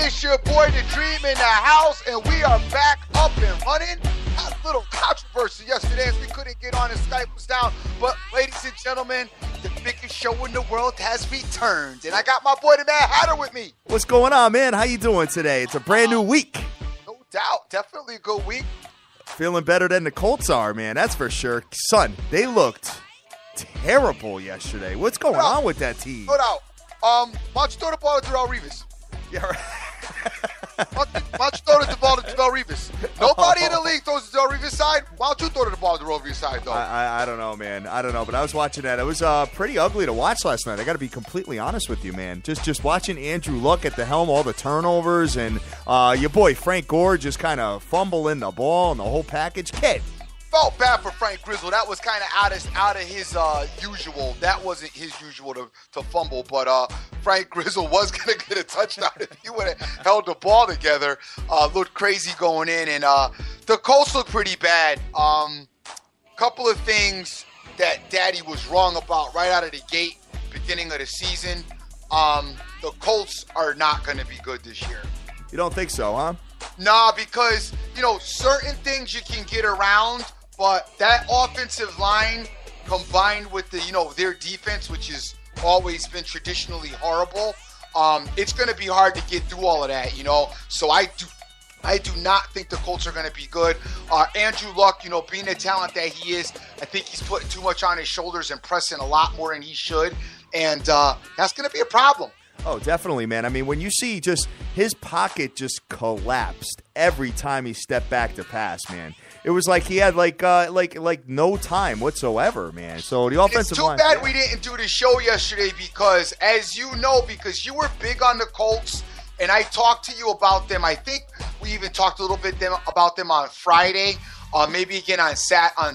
It's your boy, The Dream, in the house, and we are back up and running. Had a little controversy yesterday as we couldn't get on and Skype was down. But, ladies and gentlemen, the biggest show in the world has returned. And I got my boy, the Mad Hatter, with me. What's going on, man? How you doing today? It's a brand new week. No doubt. Definitely a good week. Feeling better than the Colts are, man. That's for sure. Son, they looked terrible yesterday. What's going on with that team? No doubt. Why don't you throw the ball to Darrell Revis? Yeah, right. Why don't you throw the ball to Darrell Revis? Nobody in the league throws to Darrell Revis' side. Why don't you throw the ball to Darrell Revis' side, though? I don't know, man. I don't know, but I was watching that. It was pretty ugly to watch last night. I got to be completely honest with you, man. Just watching Andrew Luck at the helm, all the turnovers, and your boy Frank Gore just kind of fumbling the ball and the whole package. Kid. Felt bad for Frank Grizzle. That was kind of out of his usual. That wasn't his usual to fumble, but Frank Grizzle was going to get a touchdown if he would have held the ball together. Looked crazy going in, and the Colts looked pretty bad. Couple of things that Daddy was wrong about right out of the gate, beginning of the season. The Colts are not going to be good this year. You don't think so, huh? Nah, because, certain things you can get around, but that offensive line combined with their defense, which has always been traditionally horrible, it's going to be hard to get through all of that, So I do not think the Colts are going to be good. Andrew Luck, being the talent that he is, I think he's putting too much on his shoulders and pressing a lot more than he should, and that's going to be a problem. Oh, definitely, man. I mean, when you see just his pocket just collapsed every time he stepped back to pass, man. It was like he had like no time whatsoever, man. So the offensive line. It's too bad we didn't do the show yesterday because, as you know, because you were big on the Colts, and I talked to you about them. I think we even talked a little bit about them on Friday. Maybe again on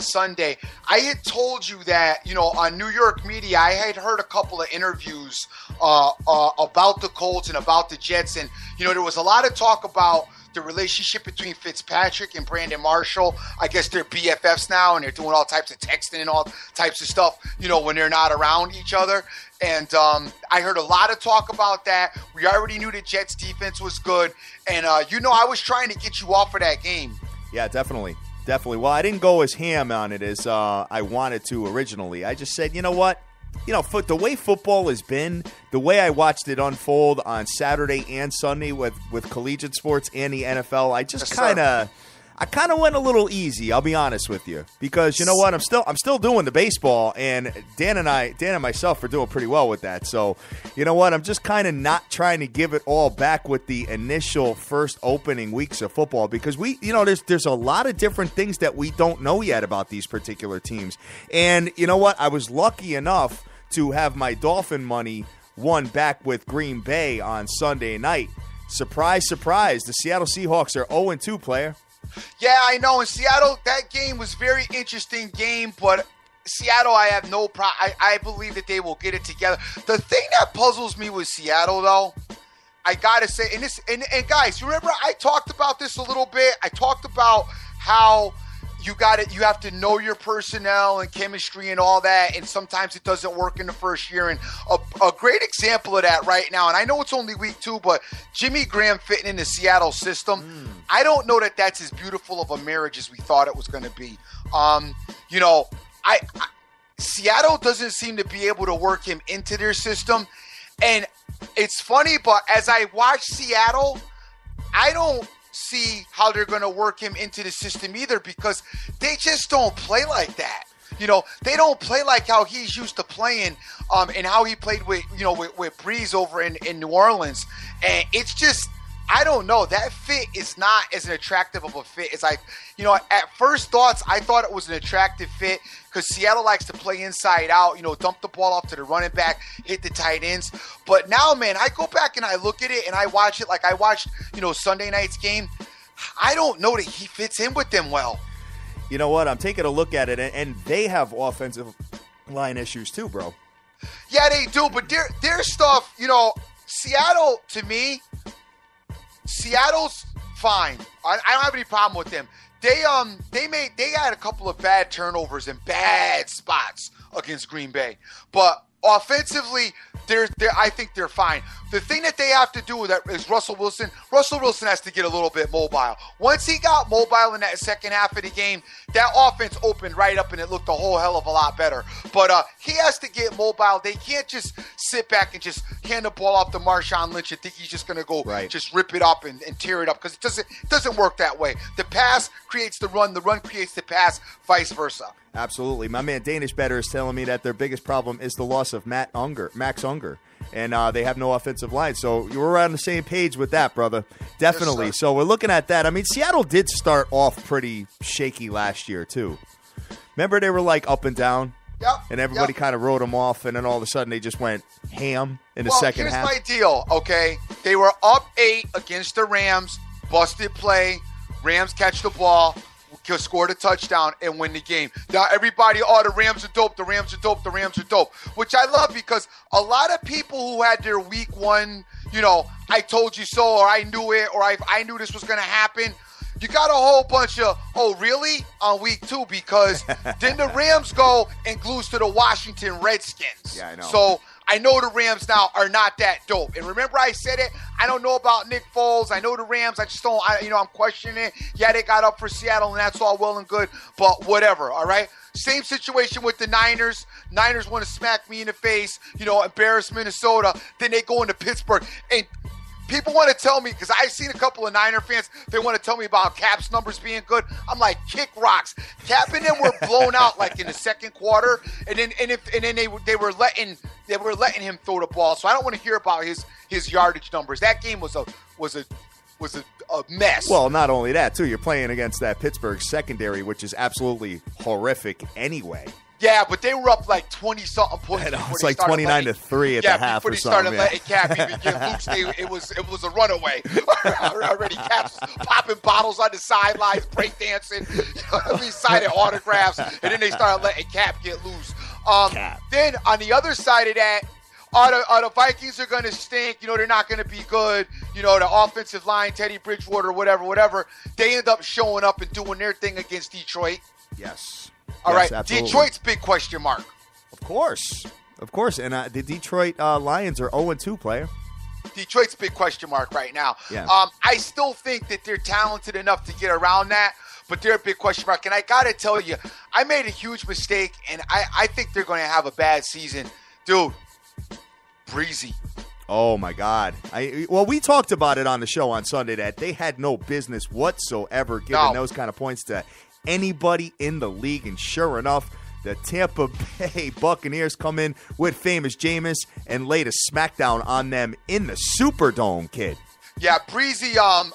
Sunday. I had told you that, on New York media, I had heard a couple of interviews about the Colts and about the Jets. And, there was a lot of talk about the relationship between Fitzpatrick and Brandon Marshall. I guess they're BFFs now, and they're doing all types of texting and all types of stuff, when they're not around each other. And I heard a lot of talk about that. We already knew the Jets' defense was good. And, I was trying to get you off of that game. Yeah, definitely. Definitely. Well, I didn't go as ham on it as I wanted to originally. I just said, you know what? The way football has been, the way I watched it unfold on Saturday and Sunday with collegiate sports and the NFL, I just kind of went a little easy. I'll be honest with you, because you know what? I'm still doing the baseball, and Dan and myself are doing pretty well with that. So, you know what? I'm just kind of not trying to give it all back with the initial first opening weeks of football, because there's a lot of different things that we don't know yet about these particular teams. And you know what? I was lucky enough to have my Dolphin money won back with Green Bay on Sunday night. Surprise, surprise. The Seattle Seahawks are 0-2, player. Yeah, I know. In Seattle, that game was a very interesting game, but Seattle, I have no problem. I believe that they will get it together. The thing that puzzles me with Seattle, though, I got to say, and guys, remember I talked about this a little bit. I talked about how you have to know your personnel and chemistry and all that, and sometimes it doesn't work in the first year. And a great example of that right now, and I know it's only week 2, but Jimmy Graham fitting in the Seattle system, I don't know that that's as beautiful of a marriage as we thought it was going to be. Seattle doesn't seem to be able to work him into their system, and it's funny, but as I watch Seattle, I don't see how they're going to work him into the system either, because they just don't play like that. They don't play like how he's used to playing, and how he played with Breeze over in New Orleans. And it's just, I don't know. That fit is not as an attractive of a fit as at first thoughts, I thought it was an attractive fit because Seattle likes to play inside out, dump the ball off to the running back, hit the tight ends. But now, man, I go back and I look at it and I watch it like I watched, Sunday night's game. I don't know that he fits in with them well. You know what? I'm taking a look at it, and they have offensive line issues too, bro. Yeah, they do. But their stuff, Seattle, to me, Seattle's fine. I don't have any problem with them. They had a couple of bad turnovers and bad spots against Green Bay. But offensively, I think they're fine. The thing that they have to do with that is Russell Wilson has to get a little bit mobile. Once he got mobile in that second half of the game, that offense opened right up and it looked a whole hell of a lot better. But he has to get mobile. They can't just sit back and just hand the ball off to Marshawn Lynch and think he's just going to go just rip it up and tear it up, because it doesn't work that way. The pass creates the run creates the pass, vice versa. Absolutely. My man Danish Better is telling me that their biggest problem is the loss of Max Unger. And they have no offensive line. So you were on the same page with that, brother. Definitely. Yes, so we're looking at that. I mean, Seattle did start off pretty shaky last year, too. Remember, they were like up and down? Yep. And everybody kind of wrote them off, and then all of a sudden they just went ham in the second half. Here's my deal, okay? They were up 8 against the Rams, busted play, Rams catch the ball, scored a touchdown, and win the game. Now, everybody, the Rams are dope, the Rams are dope, the Rams are dope, which I love, because a lot of people who had their week one, I told you so, or I knew it, or I knew this was going to happen, you got a whole bunch of, oh, really? On week 2, because then the Rams go and lose to the Washington Redskins. Yeah, I know. So I know the Rams now are not that dope. And remember I said it, I don't know about Nick Foles. I know the Rams. I just don't, I'm questioning it. Yeah, they got up for Seattle, and that's all well and good, but whatever, all right? Same situation with the Niners. Niners want to smack me in the face, embarrass Minnesota. Then they go into Pittsburgh. And people want to tell me, because I've seen a couple of Niner fans, they want to tell me about Cap's numbers being good. I'm like, kick rocks. Cap and them were blown out like in the second quarter, and then they were letting him throw the ball. So I don't want to hear about his yardage numbers. That game was a mess. Well, not only that, too, you're playing against that Pittsburgh secondary, which is absolutely horrific anyway. Yeah, but they were up like 20-something points. It's like 29-3 at the half or something. Before they started letting Cap even get loose, it was a runaway. Already Cap's popping bottles on the sidelines, breakdancing, signing autographs, and then they started letting Cap get loose. Then on the other side of that, the Vikings are going to stink. They're not going to be good. The offensive line, Teddy Bridgewater, whatever. They end up showing up and doing their thing against Detroit. Yes. All right, absolutely. Detroit's big question mark. Of course. And the Detroit Lions are 0-2, player. Detroit's big question mark right now. Yeah. I still think that they're talented enough to get around that, but they're a big question mark. And I got to tell you, I made a huge mistake, and I think they're going to have a bad season. Dude, Breezy. Oh, my God. We talked about it on the show on Sunday that they had no business whatsoever giving those kind of points to anybody in the league, and sure enough, the Tampa Bay Buccaneers come in with famous Jameis and laid a smackdown on them in the Superdome, kid. Yeah, Breezy, I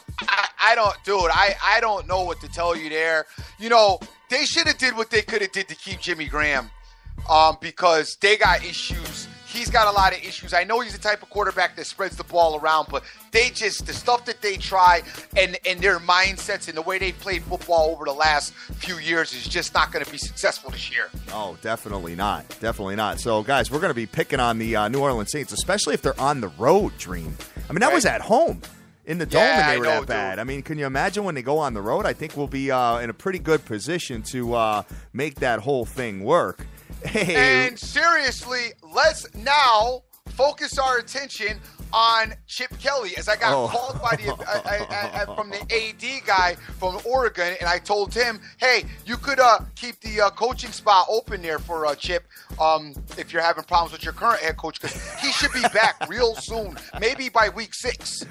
don't know what to tell you there. They should have did what they could have did to keep Jimmy Graham, because they got issues. He's got a lot of issues. I know he's the type of quarterback that spreads the ball around, but the stuff that they try and their mindsets and the way they played football over the last few years is just not going to be successful this year. Oh, definitely not. Definitely not. So, guys, we're going to be picking on the New Orleans Saints, especially if they're on the road, Dream. I mean, that was at home in the Dome, and they were that bad. Dude. I mean, can you imagine when they go on the road? I think we'll be in a pretty good position to make that whole thing work. Hey. And seriously, let's now focus our attention on Chip Kelly, as I got called by from the AD guy from Oregon, and I told him, hey, you could keep the coaching spot open there for Chip if you're having problems with your current head coach, because he should be back real soon, maybe by week 6.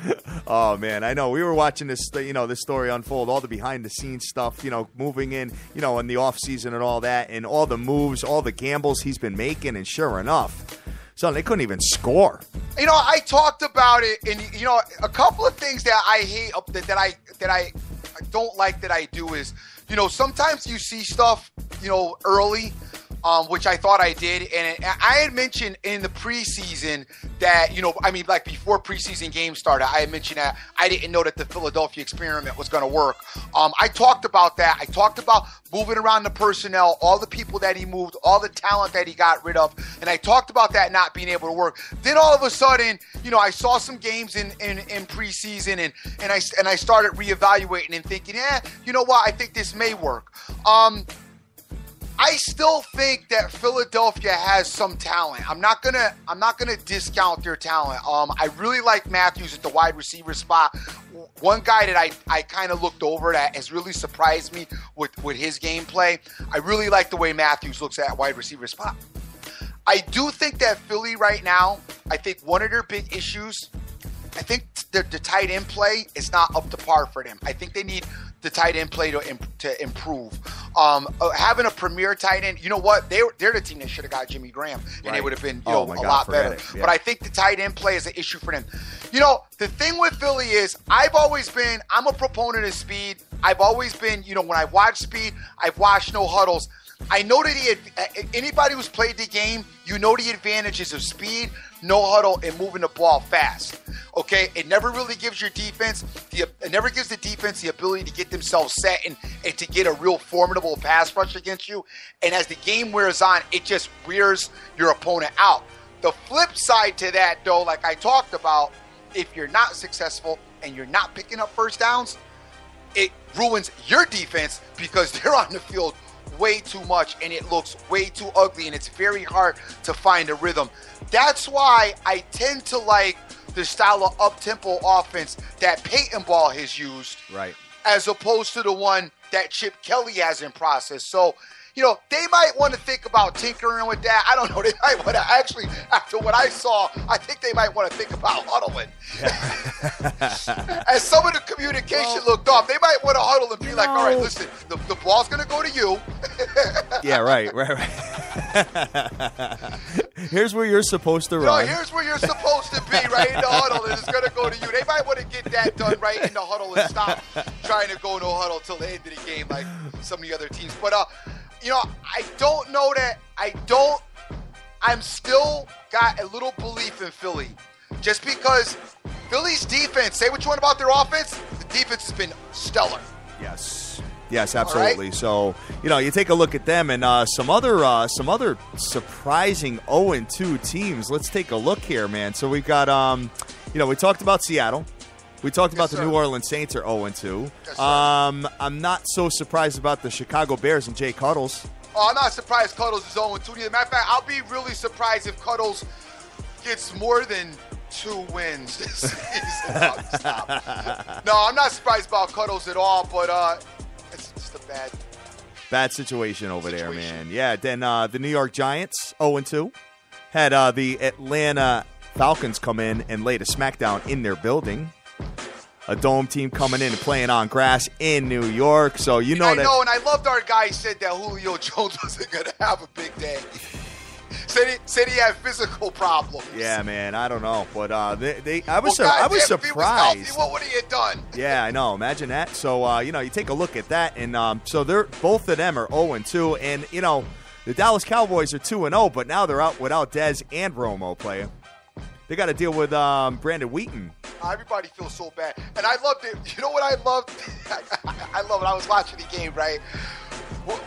Oh, man, I know. We were watching this, this story unfold, all the behind-the-scenes stuff, moving in, in the offseason and all that, and all the moves, all the gambles he's been making, and sure enough, so they couldn't even score. I talked about it, and a couple of things that I hate that I don't like that I do is, sometimes you see stuff, early, which I thought I did, and I had mentioned in the preseason that like before preseason games started, I had mentioned that I didn't know that the Philadelphia experiment was going to work. I talked about that. I talked about moving around the personnel, all the people that he moved, all the talent that he got rid of, and I talked about that not being able to work. Then all of a sudden, I saw some games in preseason, and I started reevaluating and thinking, you know what? I think this may work. I still think that Philadelphia has some talent. I'm not gonna discount their talent. I really like Matthews at the wide receiver spot. One guy that I kind of looked over that has really surprised me with his gameplay. I really like the way Matthews looks at wide receiver spot. I do think that Philly right now, I think one of their big issues, I think the tight end play is not up to par for them. I think they need the tight end play to improve. Having a premier tight end, you know what? They're the team that should have got Jimmy Graham, and they would have been a lot better. Yeah. But I think the tight end play is an issue for them. The thing with Philly is I'm a proponent of speed. I've always been, when I watch speed, I've watched no huddles. I know that anybody who's played the game, the advantages of speed, no huddle, and moving the ball fast. Okay, it never really gives your defense the ability to get themselves set and to get a real formidable pass rush against you. And as the game wears on, it just wears your opponent out. The flip side to that, though, like I talked about, if you're not successful and you're not picking up first downs, it ruins your defense because they're on the field way too much and it looks way too ugly and it's very hard to find a rhythm. That's why I tend to like the style of up-tempo offense that Peyton Ball has used, right, as opposed to the one that Chip Kelly has in process. So, they might want to think about tinkering with that. I don't know. They might want to actually, after what I saw, I think they might want to think about huddling. Yeah. As some of the communication looked off, they might want to huddle and be like, all right, listen, the ball's going to go to you. Yeah, right. Here's where you're supposed to run. Here's where you're supposed to be, right in the huddle, and it's going to go to you. They might want to get that done right in the huddle and stop trying to go no huddle till the end of the game like some of the other teams. But, I don't know that I'm still got a little belief in Philly. Just because Philly's defense, say what you want about their offense, the defense has been stellar. Yes, absolutely. Right? So, you take a look at them and some other surprising 0-2 teams. Let's take a look here, man. So we've got, we talked about Seattle. We talked about the New Orleans Saints are 0-2. Yes, I'm not so surprised about the Chicago Bears and Jay Cuddles. Oh, I'm not surprised Cuddles is 0-2. As a matter of fact, I'll be really surprised if Cuddles gets more than 2 wins this season. No, I'm not surprised about Cuddles at all, but it's just a bad situation over there, man. Yeah, then the New York Giants, 0-2, had the Atlanta Falcons come in and laid a smackdown in their building. A dome team coming in and playing on grass in New York. So I know, and I loved our guy said that Julio Jones wasn't going to have a big day. said he had physical problems. Yeah, man, I don't know, but I was surprised. If he was healthy, what would he have done? Yeah, I know. Imagine that. So you take a look at that, and so both of them are 0-2, and the Dallas Cowboys are 2-0, but now they're out without Dez and Romo playing. They got to deal with Brandon Wheaton. Everybody feels so bad. And I loved it. You know what I loved? I love it. I was watching the game, right?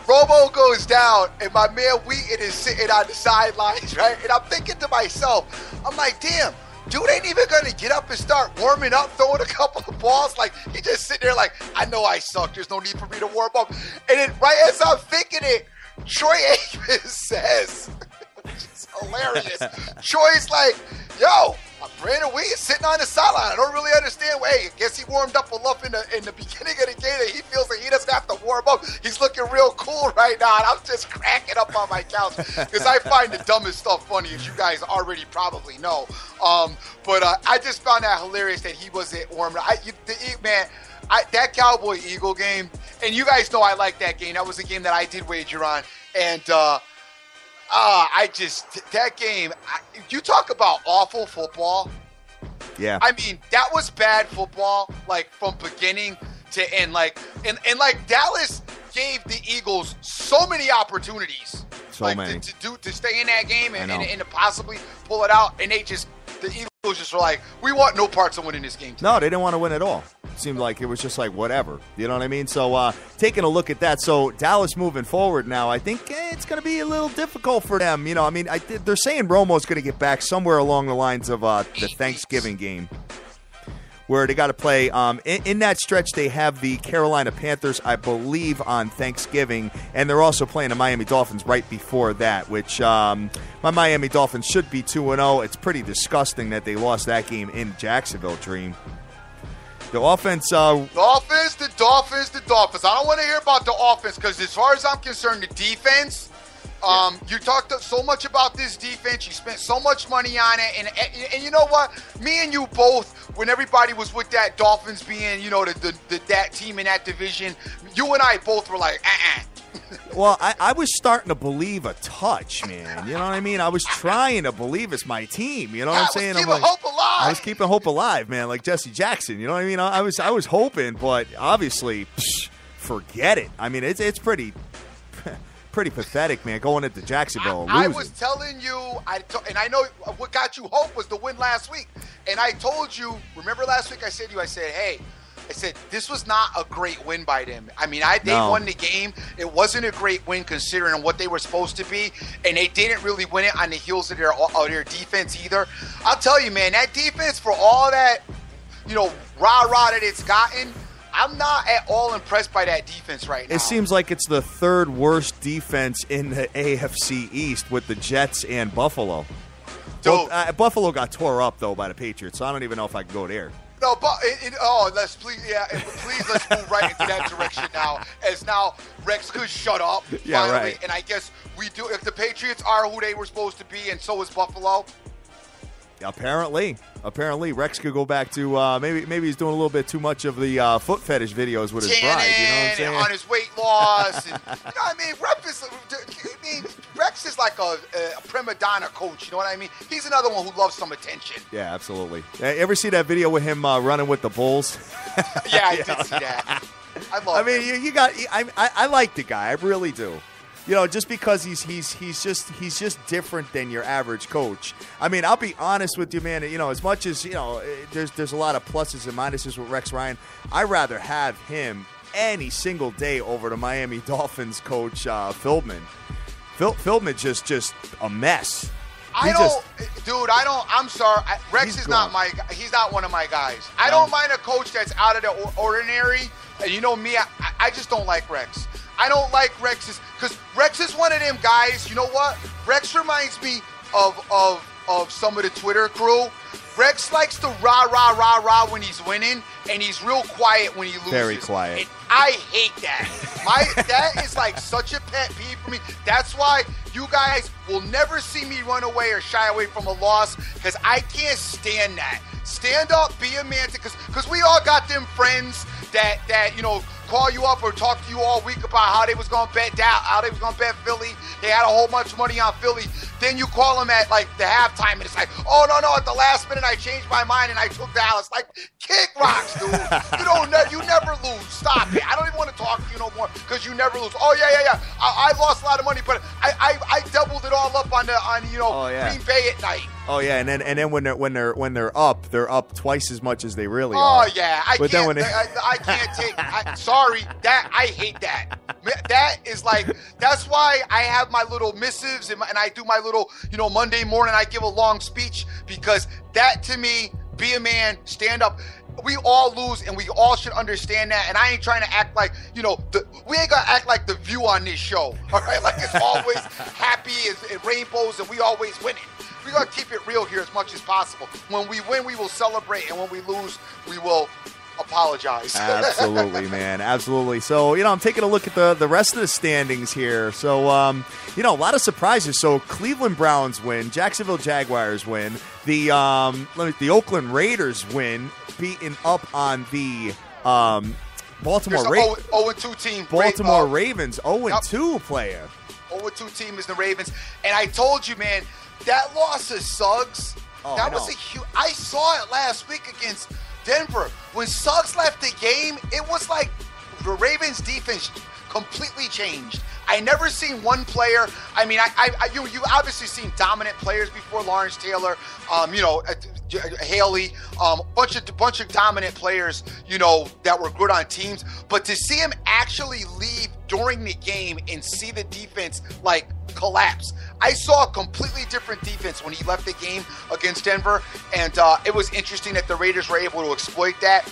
Romo goes down, and my man Wheaton is sitting on the sidelines, right? And I'm thinking to myself, I'm like, damn, dude ain't even going to get up and start warming up, throwing a couple of balls. Like, he just sitting there like, I know I suck. There's no need for me to warm up. And then right as I'm thinking it, Troy Aikman says, which is hilarious, Troy's like, yo, Brandon Wheaton sitting on the sideline. I don't really understand. Hey, I guess he warmed up enough in the beginning of the game that he feels like he doesn't have to warm up. He's looking real cool right now, and I'm just cracking up on my couch because I find the dumbest stuff funny, as you guys already probably know. But I just found that hilarious that he wasn't warming up. That Cowboy-Eagle game, and you guys know I like that game. That was a game that I did wager on, and that game, you talk about awful football. Yeah. I mean, that was bad football, like from beginning to end. And Dallas gave the Eagles so many opportunities. To stay in that game and to possibly pull it out. And the Eagles just were like, we want no parts of winning this game today. No, they didn't want to win at all. It seemed like it was just like whatever. You know what I mean? So taking a look at that. So Dallas moving forward now, I think it's going to be a little difficult for them. They're saying Romo's going to get back somewhere along the lines of the Thanksgiving game. where they got to play. In that stretch, they have the Carolina Panthers, I believe, on Thanksgiving, and they're also playing the Miami Dolphins right before that, which my Miami Dolphins should be 2-0. It's pretty disgusting that they lost that game in Jacksonville, Dream. The offense... the Dolphins. I don't want to hear about the offense because as far as I'm concerned, the defense... You talked so much about this defense. You spent so much money on it, and you know what? Me and you both, when everybody was with that Dolphins being, that team in that division, you and I both were like, Well, I was starting to believe a touch, man. You know what I mean? I was trying to believe it's my team. You know what I'm saying? Hope alive. I was keeping hope alive, man, like Jesse Jackson. You know what I mean? I was hoping, but obviously, forget it. I mean, it's pretty pathetic, man, going into Jacksonville. I was telling you, and I know what got you hope was the win last week. And I told you, remember last week I said hey, this was not a great win by them. I mean, they won the game. It wasn't a great win considering what they were supposed to be, and they didn't really win it on the heels of their defense either. I'll tell you, man, that defense, for all that, rah-rah that it's gotten, I'm not at all impressed by that defense right now. It seems like it's the third worst defense in the AFC East with the Jets and Buffalo. Dude. Well, Buffalo got tore up, though, by the Patriots, so I don't even know if I can go there. No, but please let's move right into that direction now. As now Rex could shut up finally, yeah, right. And I guess we do. If the Patriots are who they were supposed to be, and so is Buffalo. Apparently, Rex could go back to maybe he's doing a little bit too much of the foot fetish videos with his bride. You know what I'm saying? On his weight loss. And, Rex is like a prima donna coach. You know what I mean? He's another one who loves some attention. Yeah, absolutely. Ever see that video with him running with the Bulls? Yeah, I did see that. I mean, you got. I like the guy. I really do. Just because he's just different than your average coach. I mean, I'll be honest with you, man. As much as there's a lot of pluses and minuses with Rex Ryan. I'd rather have him any single day over the Miami Dolphins coach Philbin. Philbin just a mess. I'm sorry. Rex is not he's not one of my guys. I don't mind a coach that's out of the ordinary. And you know me, I just don't like Rex. I don't like Rex's because Rex is one of them guys. You know what? Rex reminds me of some of the Twitter crew. Rex likes to rah when he's winning, and he's real quiet when he loses. Very quiet. And I hate that. That is like such a pet peeve for me. That's why you guys will never see me run away or shy away from a loss because I can't stand that. Stand up, be a man, because we all got them friends that call you up or talk to you all week about how they was going to bet Philly. They had a whole bunch of money on Philly. Then you call them at like the halftime and it's like, oh no, at the last minute I changed my mind and I took Dallas. Like, kick rocks, dude. You never lose. Stop it. I don't even want to talk to you no more because you never lose. Oh yeah. I lost a lot of money, but I doubled it all up on Green Bay at night. Oh yeah, and then when they're up twice as much as they really are. Oh yeah, I can't take. Sorry, I hate that. That is like, that's why I have my little missives and I do my little Monday morning. I give a long speech because that to me, be a man, stand up. We all lose, and we all should understand that. And I ain't trying to act like, we ain't gonna act like The View on this show, all right? Like it's always happy and rainbows, and we always winning. We gotta keep it real here as much as possible. When we win, we will celebrate, and when we lose, we will apologize. Absolutely, man. Absolutely. So, I'm taking a look at the rest of the standings here. So, a lot of surprises. So, Cleveland Browns win, Jacksonville Jaguars win, the Oakland Raiders win, beating up on the Baltimore Ravens. 0-2 team. Baltimore Ravens, 0-2 player. 0-2 team is the Ravens. And I told you, man, that loss of Suggs, that was a huge. I saw it last week against Denver. When Suggs left the game, it was like the Ravens defense completely changed. I never seen one player. I mean, you obviously seen dominant players before, Lawrence Taylor, Haley, bunch of dominant players, that were good on teams. But to see him actually leave during the game and see the defense like collapse. I saw a completely different defense when he left the game against Denver, and it was interesting that the Raiders were able to exploit that.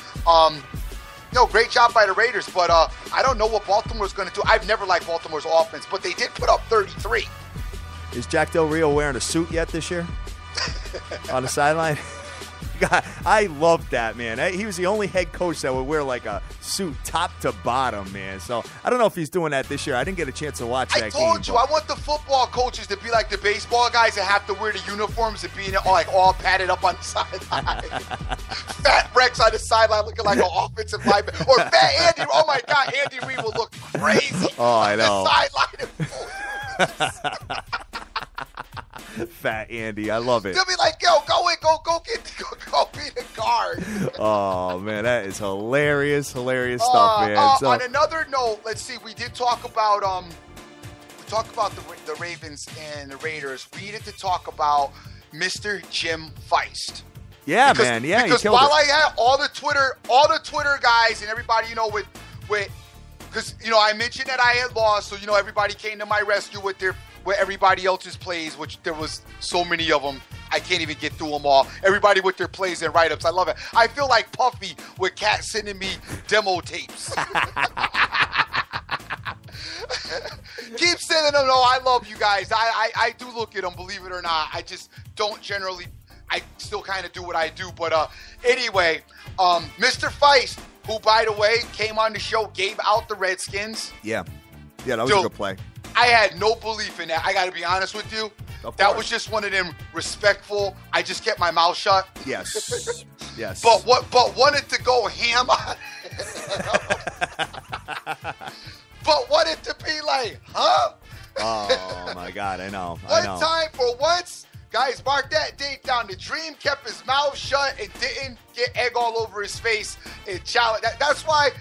Great job by the Raiders, but I don't know what Baltimore's going to do. I've never liked Baltimore's offense, but they did put up 33. Is Jack Del Rio wearing a suit yet this year on the sideline? God, I loved that, man. He was the only head coach that would wear like a suit top to bottom, man. So I don't know if he's doing that this year. I didn't get a chance to watch that game. I told you, I want the football coaches to be like the baseball guys that have to wear the uniforms and being all padded up on the sideline. Fat Rex on the sideline looking like an offensive lineman. Or Fat Andy. Oh, my God. Andy Reid will look crazy I know. on the sideline. Fat Andy, I love it. They'll be like, yo, go be the guard. Oh, man, that is hilarious stuff, man. On another note, let's see. We did talk about the Ravens and the Raiders. We needed to talk about Mr. Jim Feist. Yeah, man. Yeah, because while I had all the Twitter guys and everybody, because I mentioned that I had lost, so everybody came to my rescue with everybody else's plays, which there was so many of them. I can't even get through them all. Everybody with their plays and write-ups. I love it. I feel like Puffy with Cat sending me demo tapes. Keep sending them. No, I love you guys. I do look at them, believe it or not. I just don't generally. I still kind of do what I do. But anyway, Mr. Feist, who, by the way, came on the show, gave out the Redskins. Yeah, that was a good play. I had no belief in that. I got to be honest with you. That was just one of them respectful. I just kept my mouth shut. Yes. Yes. But wanted to go ham on it. But wanted to be like, huh? Oh my God, I know. One time for once, guys, mark that date down. The Dream kept his mouth shut and didn't get egg all over his face. That's why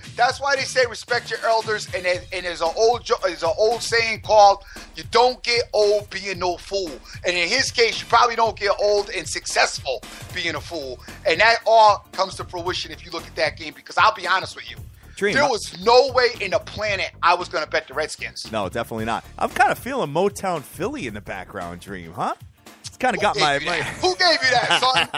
they say respect your elders. And there's an old saying called, "You don't get old being no fool." And in his case, you probably don't get old and successful being a fool. And that all comes to fruition if you look at that game. Because I'll be honest with you, Dream, there was no way in the planet I was going to bet the Redskins. No, definitely not. I'm kind of feeling Motown Philly in the background, Dream, huh? It's kind of got my. Who gave you that, son?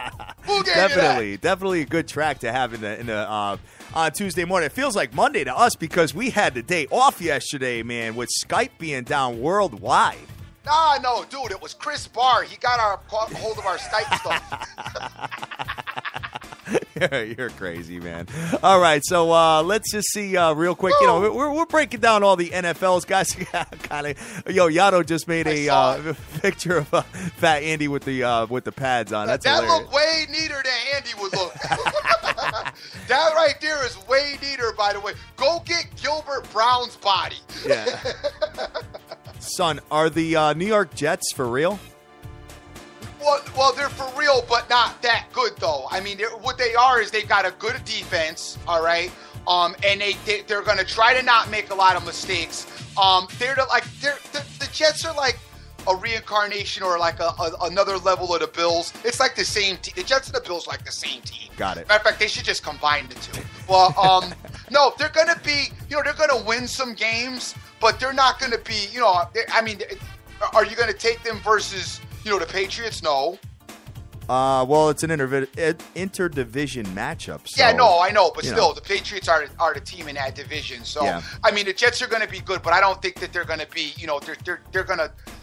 Who gave you that? Definitely a good track to have in the on Tuesday morning. It feels like Monday to us because we had the day off yesterday, man, with Skype being down worldwide. Nah, no, dude, it was Chris Barr. He got hold of our Skype stuff. You're crazy, man. All right, so let's just see real quick. We're breaking down all the NFLs, guys. Kind of, Yato just made a picture of Fat Andy with the pads on. That's that hilarious. looked way neater than Andy would look. That right there is way neater, by the way. Go get Gilbert Brown's body. Yeah. Son, are the New York Jets for real? Well, they're for real, but not that good, though. I mean, what they are is they've got a good defense, all right? And they're going to try to not make a lot of mistakes. The Jets are like a reincarnation or like another level of the Bills. It's like the same team. The Jets and the Bills are like the same team. Got it. Matter of fact, they should just combine the two. Well, no, they're going to be, they're going to win some games, but they're not going to be, are you going to take them versus, the Patriots? No. Well, it's an interdivision matchup. So. Yeah, no, I know, but still, the Patriots are the team in that division. So, yeah. I mean, the Jets are going to be good, but I don't think that they're going to be,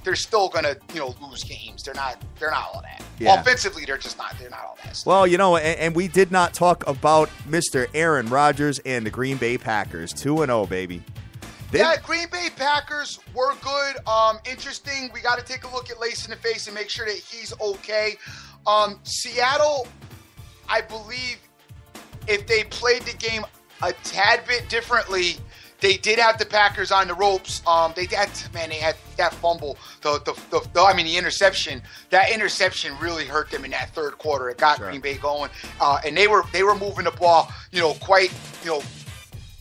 they're still going to, lose games. They're not all that. Yeah. Offensively, they're not all that. Well, and we did not talk about Mr. Aaron Rodgers and the Green Bay Packers. 2-0, baby. Yeah, Green Bay Packers were good. Interesting. We got to take a look at Lace in the face and make sure that he's okay. Seattle, I believe, if they played the game a tad bit differently, they did have the Packers on the ropes. They had that fumble, the interception. That interception really hurt them in that third quarter. It got Green Bay going, and they were moving the ball,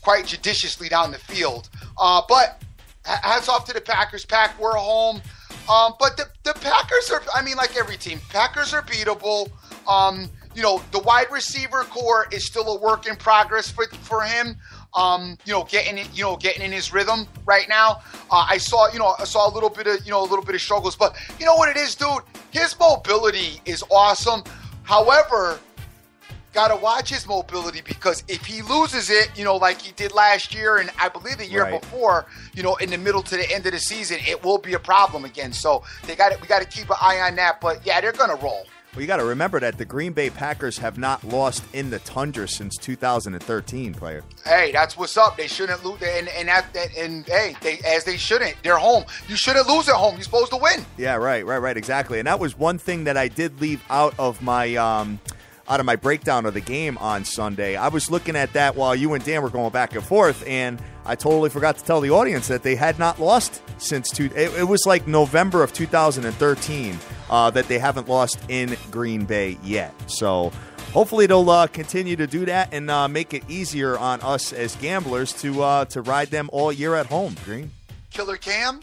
quite judiciously down the field. But hats off to the Packers. We're home. But the Packers are, like every team, Packers are beatable. The wide receiver core is still a work in progress for him. getting in his rhythm right now. I saw a little bit of struggles, but you know what it is, dude? His mobility is awesome. However, gotta watch his mobility, because if he loses it, like he did last year and I believe the year before, in the middle to the end of the season, it will be a problem again. So we got to keep an eye on that. But yeah, they're gonna roll. Well, you got to remember that the Green Bay Packers have not lost in the Tundra since 2013, player. Hey, that's what's up. They shouldn't lose, and they shouldn't. They're home. You shouldn't lose at home. You're supposed to win. Yeah, right, exactly. And that was one thing that I did leave out of my breakdown of the game on Sunday. I was looking at that while you and Dan were going back and forth, and I totally forgot to tell the audience that they had not lost since it was like November of 2013 that they haven't lost in Green Bay yet. So hopefully they'll continue to do that and make it easier on us as gamblers to ride them all year at home. Green. Killer Cam?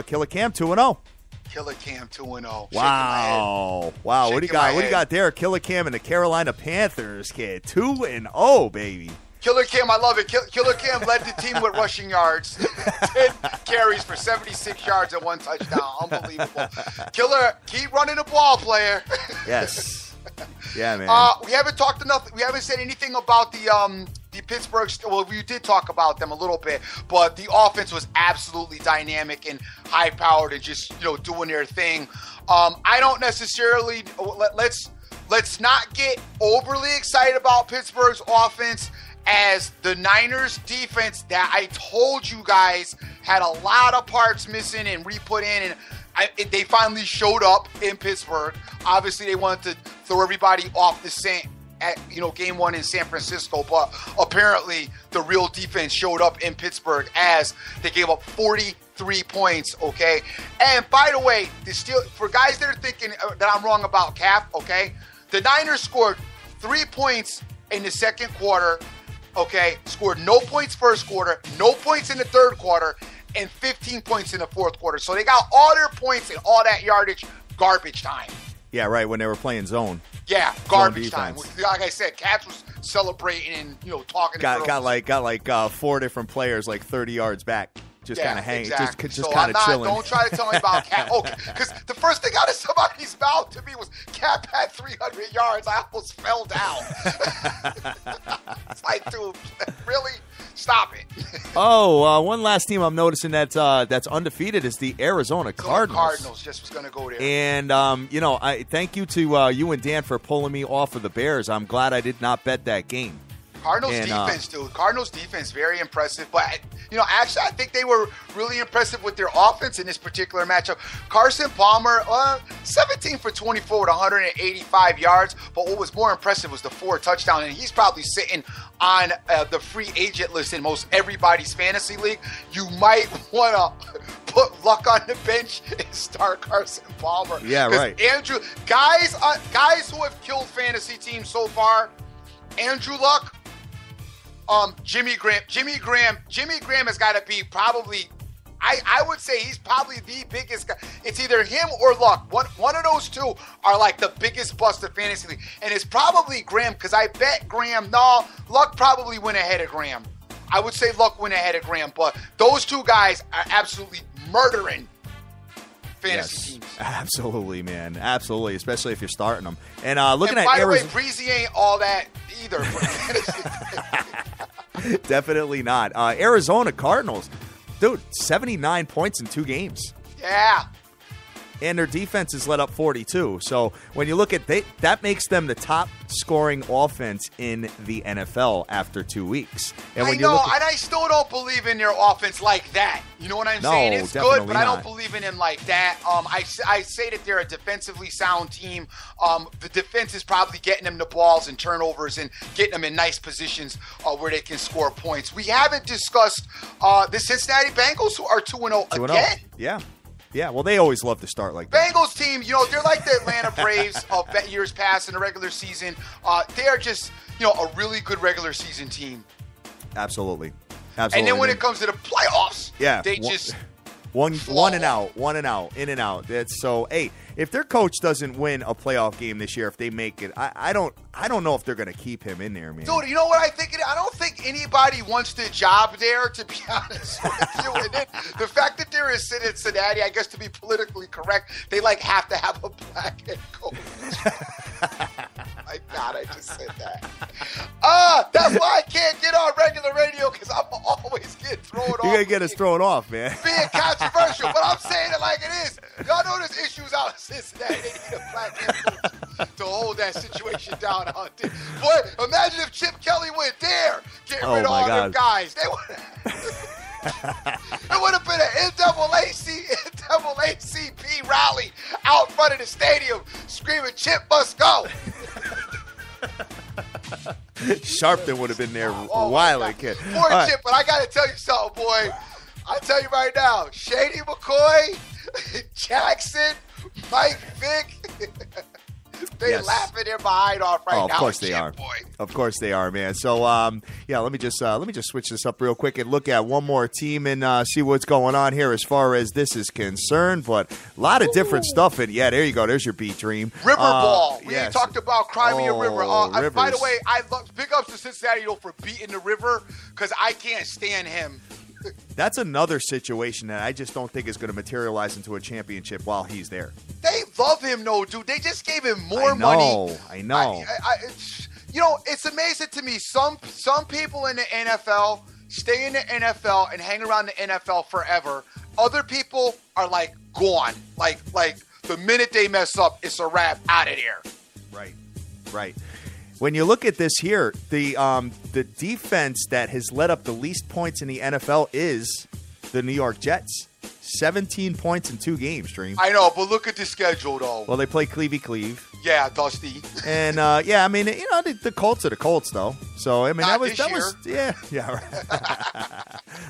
Killer Cam 2-0. Killer Cam 2-0. Wow. What do you got there? Killer Cam and the Carolina Panthers, kid. 2-0, baby. Killer Cam, I love it. Killer Cam led the team with rushing yards. 10 carries for 76 yards and 1 touchdown. Unbelievable. Killer, keep running the ball, player. Yes. Yeah, man. We haven't talked enough. We haven't said anything about the Pittsburgh. Well, we did talk about them a little bit, but the offense was absolutely dynamic and high-powered and just doing their thing. I don't necessarily let's not get overly excited about Pittsburgh's offense, as the Niners defense that I told you guys had a lot of parts missing and re-put in, and they finally showed up in Pittsburgh. Obviously, they wanted to throw everybody off the same at game one in San Francisco, but apparently the real defense showed up in Pittsburgh as they gave up 43 points. Okay, and by the way, for guys that are thinking that I'm wrong about Cap, okay, the Niners scored 3 points in the second quarter. Okay, scored no points first quarter, no points in the third quarter, and 15 points in the fourth quarter. So they got all their points and all that yardage garbage time. Yeah, right, when they were playing zone. Yeah, garbage time. Like I said, Cats was celebrating and talking. Got like 4 different players like 30 yards back. Just kind of hanging, exactly. just kind of chilling. Don't try to tell me about Cap. Okay, because the first thing out of somebody's mouth to me was Cap had 300 yards. I almost fell down. It's like, dude, really? Stop it. One last team I'm noticing that's undefeated is the Arizona Cardinals. Cardinals, just was going to go there. And, I thank you to you and Dan for pulling me off of the Bears. I'm glad I did not bet that game. Cardinals defense, dude. Cardinals defense, very impressive. But, actually, I think they were really impressive with their offense in this particular matchup. Carson Palmer, 17 for 24 with 185 yards. But what was more impressive was the 4 touchdowns. And he's probably sitting on the free agent list in most everybody's fantasy league. You might want to put Luck on the bench and start Carson Palmer. Yeah, right. Andrew, guys who have killed fantasy teams so far, Andrew Luck, Jimmy Graham has got to be probably, I would say he's probably the biggest guy. It's either him or Luck. One of those two are like the biggest bust of fantasy league. And it's probably Graham, because I bet Luck probably went ahead of Graham. I would say Luck went ahead of Graham, but those two guys are absolutely murdering fantasy teams. Absolutely, man. Absolutely, especially if you're starting them. And looking at by the Arizona, way, Breezy ain't all that either. Definitely not. Arizona Cardinals, dude, 79 points in 2 games. Yeah. And their defense has let up 42. So when you look at that makes them the top scoring offense in the NFL after 2 weeks. And when and I still don't believe in their offense like that. You know what I'm saying? It's good, but I don't believe in him like that. I say that they're a defensively sound team. The defense is probably getting them the balls and turnovers and getting them in nice positions where they can score points. We haven't discussed the Cincinnati Bengals, who are 2-0 again. Yeah. Yeah, well, they always love to start like that. Bengals team, they're like the Atlanta Braves of years past in the regular season. They are just, a really good regular season team. Absolutely. And then when it comes to the playoffs, they just One and out, in and out. That's so. Hey, if their coach doesn't win a playoff game this year, if they make it, I don't know if they're going to keep him in there, man. Dude, you know what I think? I don't think anybody wants the job there, to be honest with you. And then the fact that they're in Cincinnati, I guess to be politically correct, they like have to have a black head coach. My God, I just said that. That's why I can't get on regular radio, because I'm always getting thrown off. You're going to get us thrown off, man. Being controversial, but I'm saying it like it is. Y'all know there's issues out in Cincinnati. They need a black head coach to hold that situation down out there. Boy, imagine if Chip Kelly went there, getting rid of all them guys. They would. It would have been an NAACP rally out front of the stadium, screaming, "Chip must go." Sharpton would have been there a while ago. Poor Chip, but I got to tell you something, boy. I tell you right now, Shady McCoy, Jackson, Mike Vick, they're laughing their behind off right now. Of course they are. Boy. Of course they are, man. So, let me just switch this up real quick and look at one more team and see what's going on here as far as this is concerned. But a lot of different stuff. And yeah, there you go. There's your beat dream. River ball. We yes. talked about Crimea River. By the way, I love big ups to Cincinnati for beating the River, because I can't stand him. That's another situation that I just don't think is going to materialize into a championship while he's there. They love him, though, dude. They just gave him more money. I know. It's amazing to me. Some people in the NFL stay in the NFL and hang around the NFL forever. Other people are like gone. Like the minute they mess up, it's a wrap, out of there. Right. When you look at this here, the defense that has led up the least points in the NFL is the New York Jets. 17 points in 2 games, Dream. I know, but look at the schedule, though. Well, they play Cleve. Yeah, Dusty. And, the Colts are the Colts, though. So, I mean, Not that was yeah. Right.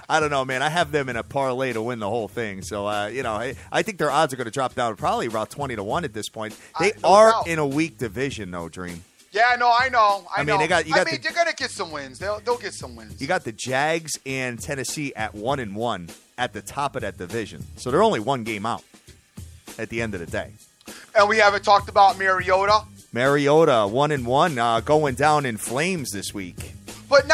I don't know, man. I have them in a parlay to win the whole thing. So, I think their odds are going to drop down probably about 20-1 at this point. They are in a weak division, though, Dream. Yeah, no, I know. I mean, they're going to get some wins. They'll get some wins. You got the Jags and Tennessee at 1-1 at the top of that division. So they're only 1 game out at the end of the day. And we haven't talked about Mariota. 1-1, going down in flames this week. But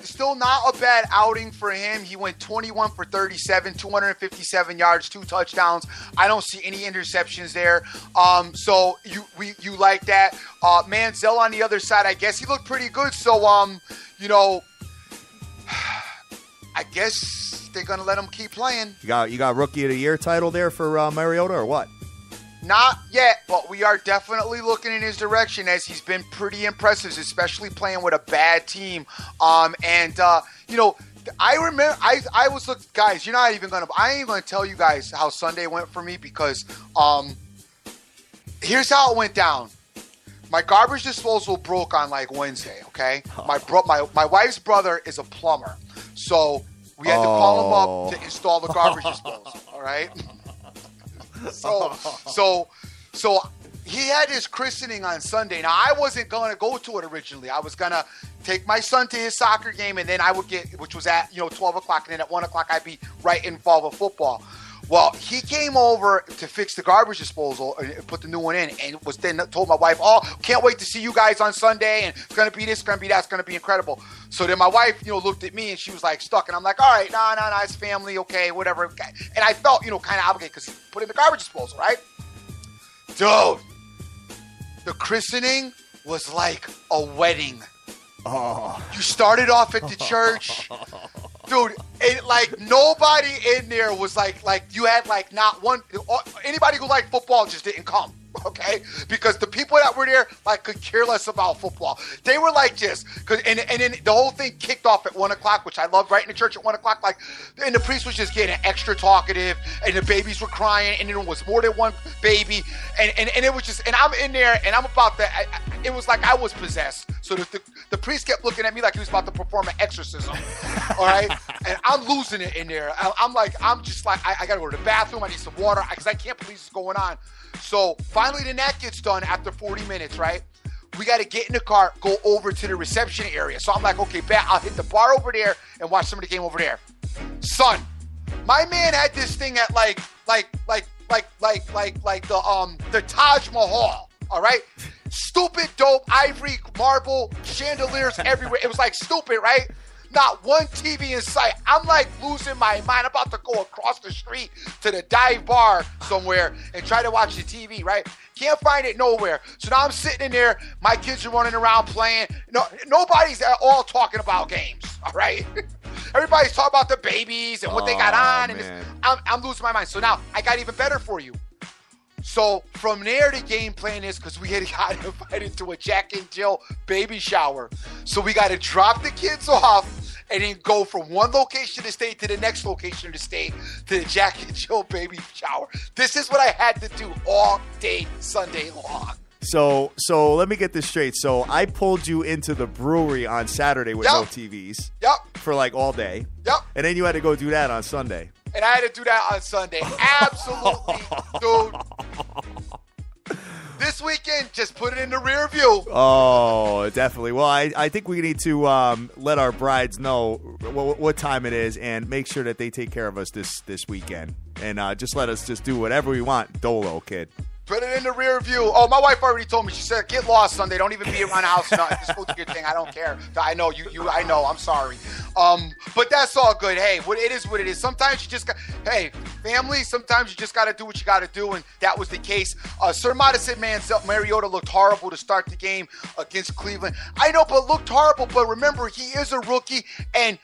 still not a bad outing for him. He went 21 for 37, 257 yards, 2 touchdowns. I don't see any interceptions there. So you like that. Manziel on the other side, I guess he looked pretty good. So I guess they're gonna let him keep playing. You got Rookie of the Year title there for Mariota or what? Not yet, but we are definitely looking in his direction, as he's been pretty impressive, especially playing with a bad team. I remember I was looking, guys. I ain't even gonna tell you guys how Sunday went for me, because here's how it went down. My garbage disposal broke on like Wednesday. Okay, my wife's brother is a plumber, so we had to call him up to install the garbage disposal. All right. So he had his christening on Sunday. Now, I wasn't going to go to it originally. I was going to take my son to his soccer game, and then I would which was at 12 o'clock, and then at 1 o'clock I'd be right involved with football. Well, he came over to fix the garbage disposal and put the new one in, and was then told my wife, can't wait to see you guys on Sunday, and it's going to be this, it's going to be that, it's going to be incredible. So then my wife, looked at me, and she was like stuck, and I'm like, all right, no, it's family, okay, whatever. And I felt, kind of obligated, because he put in the garbage disposal, right? Dude, the christening was like a wedding. Oh. You started off at the church. Dude, nobody in there was like you had not one. Anybody who liked football just didn't come, okay? Because the people that were there could care less about football. They were just and then the whole thing kicked off at 1 o'clock, which I loved. Right in the church at 1 o'clock, and the priest was just getting extra talkative, and the babies were crying, and there was more than one baby, and it was just, and I'm in there, and I'm about to. It was like I was possessed. So the priest kept looking at me like he was about to perform an exorcism. All right? And I'm losing it in there. I'm just like, I got to go to the bathroom. I need some water because I can't believe this is going on. So finally the net gets done after 40 minutes, right? We got to get in the car, go over to the reception area. So I'm like, okay, I'll hit the bar over there and watch some of the game over there. Son, My man had this thing at like the Taj Mahal. All right, stupid, dope, ivory, marble, chandeliers everywhere. It was like stupid, right? Not one TV in sight. I'm like losing my mind. I'm about to go across the street to the dive bar somewhere and try to watch the TV, right? Can't find it nowhere. So now I'm sitting in there. My kids are running around playing. No, nobody's at all talking about games, all right? Everybody's talking about the babies and what they got on. And I'm losing my mind. So now I got even better for you. So from there, the game plan is because we had got invited to a Jack and Jill baby shower. So we got to drop the kids off and then go from one location of the state to the next location of the state to the Jack and Jill baby shower. This is what I had to do all day Sunday long. So let me get this straight. So I pulled you into the brewery on Saturday with no TVs. Yep. For like all day. Yep. And then you had to go do that on Sunday. And I had to do that on Sunday. Absolutely, dude. This weekend, just put it in the rear view. Oh, definitely. Well, I think we need to let our brides know what time it is and make sure that they take care of us this weekend. And just let us just do whatever we want. Dolo, kid. Put it in the rear view. Oh, my wife already told me. She said, "Get lost Sunday. Don't even be around the house. Just go do your thing. I don't care." I know you. I know. I'm sorry. But that's all good. Hey, it is what it is. Sometimes you just got. Hey, family. Sometimes you just got to do what you got to do, and that was the case. Sir Modest Mariota looked horrible to start the game against Cleveland. I know, but looked horrible. But remember, he is a rookie, and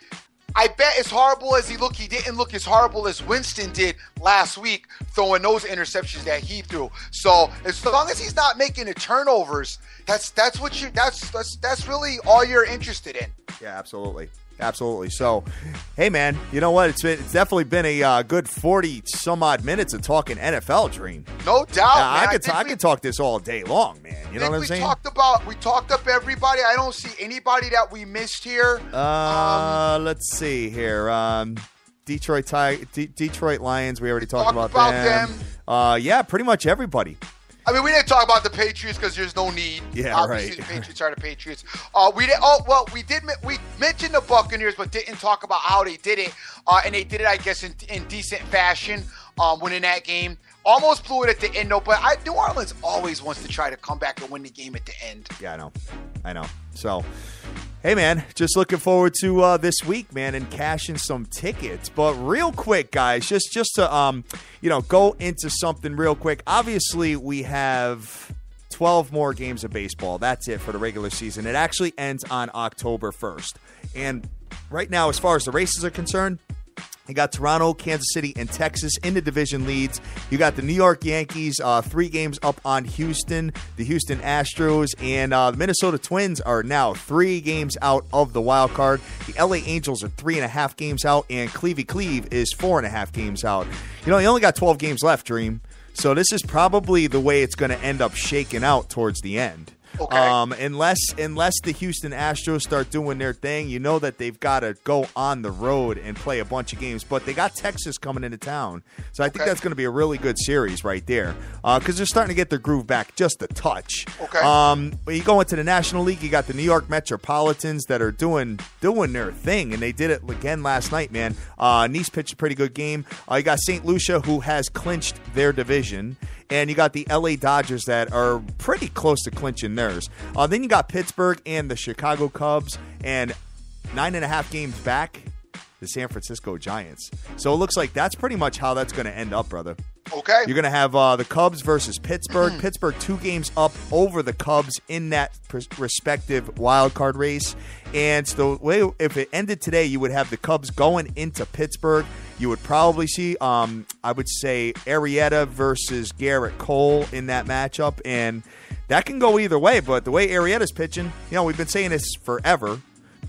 I bet as horrible as he looked, he didn't look as horrible as Winston did last week throwing those interceptions that he threw. So as long as he's not making the turnovers, that's really all you're interested in. Yeah, absolutely. Absolutely. So, hey, man, you know what? It's definitely been a good 40-some-odd minutes of talking NFL, Dream. No doubt, man. I could talk this all day long, man. You know what I'm saying? We talked up everybody. I don't see anybody that we missed here. Let's see here. Detroit Lions, we already talked about them. Yeah, pretty much everybody. I mean, we didn't talk about the Patriots because there's no need. Yeah, obviously, right. The Patriots are the Patriots. We mentioned the Buccaneers, but didn't talk about how they did it. And they did it, I guess, in decent fashion, winning that game. Almost blew it at the end, though. But New Orleans always wants to try to come back and win the game at the end. Yeah, I know. So, hey, man, just looking forward to this week, man, and cashing some tickets. But real quick, guys, just to go into something real quick. Obviously, we have 12 more games of baseball. That's it for the regular season. It actually ends on October 1st. And right now, as far as the races are concerned, you got Toronto, Kansas City, and Texas in the division leads. You got the New York Yankees 3 games up on Houston, the Houston Astros, and the Minnesota Twins are now 3 games out of the wild card. The LA Angels are 3.5 games out, and Cleve is 4.5 games out. You only got 12 games left, Dream. So this is probably the way it's going to end up shaking out towards the end. Okay. Unless the Houston Astros start doing their thing, you know that they've got to go on the road and play a bunch of games. But they got Texas coming into town, so I think that's going to be a really good series right there because they're starting to get their groove back just a touch. Okay. When you go into the National League, you got the New York Metropolitans that are doing their thing, and they did it again last night, man. Nice pitched a pretty good game. You got St. Lucia, who has clinched their division. And you got the LA Dodgers that are pretty close to clinching theirs. Then you got Pittsburgh and the Chicago Cubs, and 9.5 games back, the San Francisco Giants. So it looks like that's pretty much how that's going to end up, brother. Okay. You're going to have the Cubs versus Pittsburgh. Pittsburgh 2 games up over the Cubs in that respective wild card race. And so if it ended today, you would have the Cubs going into Pittsburgh. You would probably see, I would say, Arrieta versus Garrett Cole in that matchup. And that can go either way. But the way Arrieta's pitching, we've been saying this forever,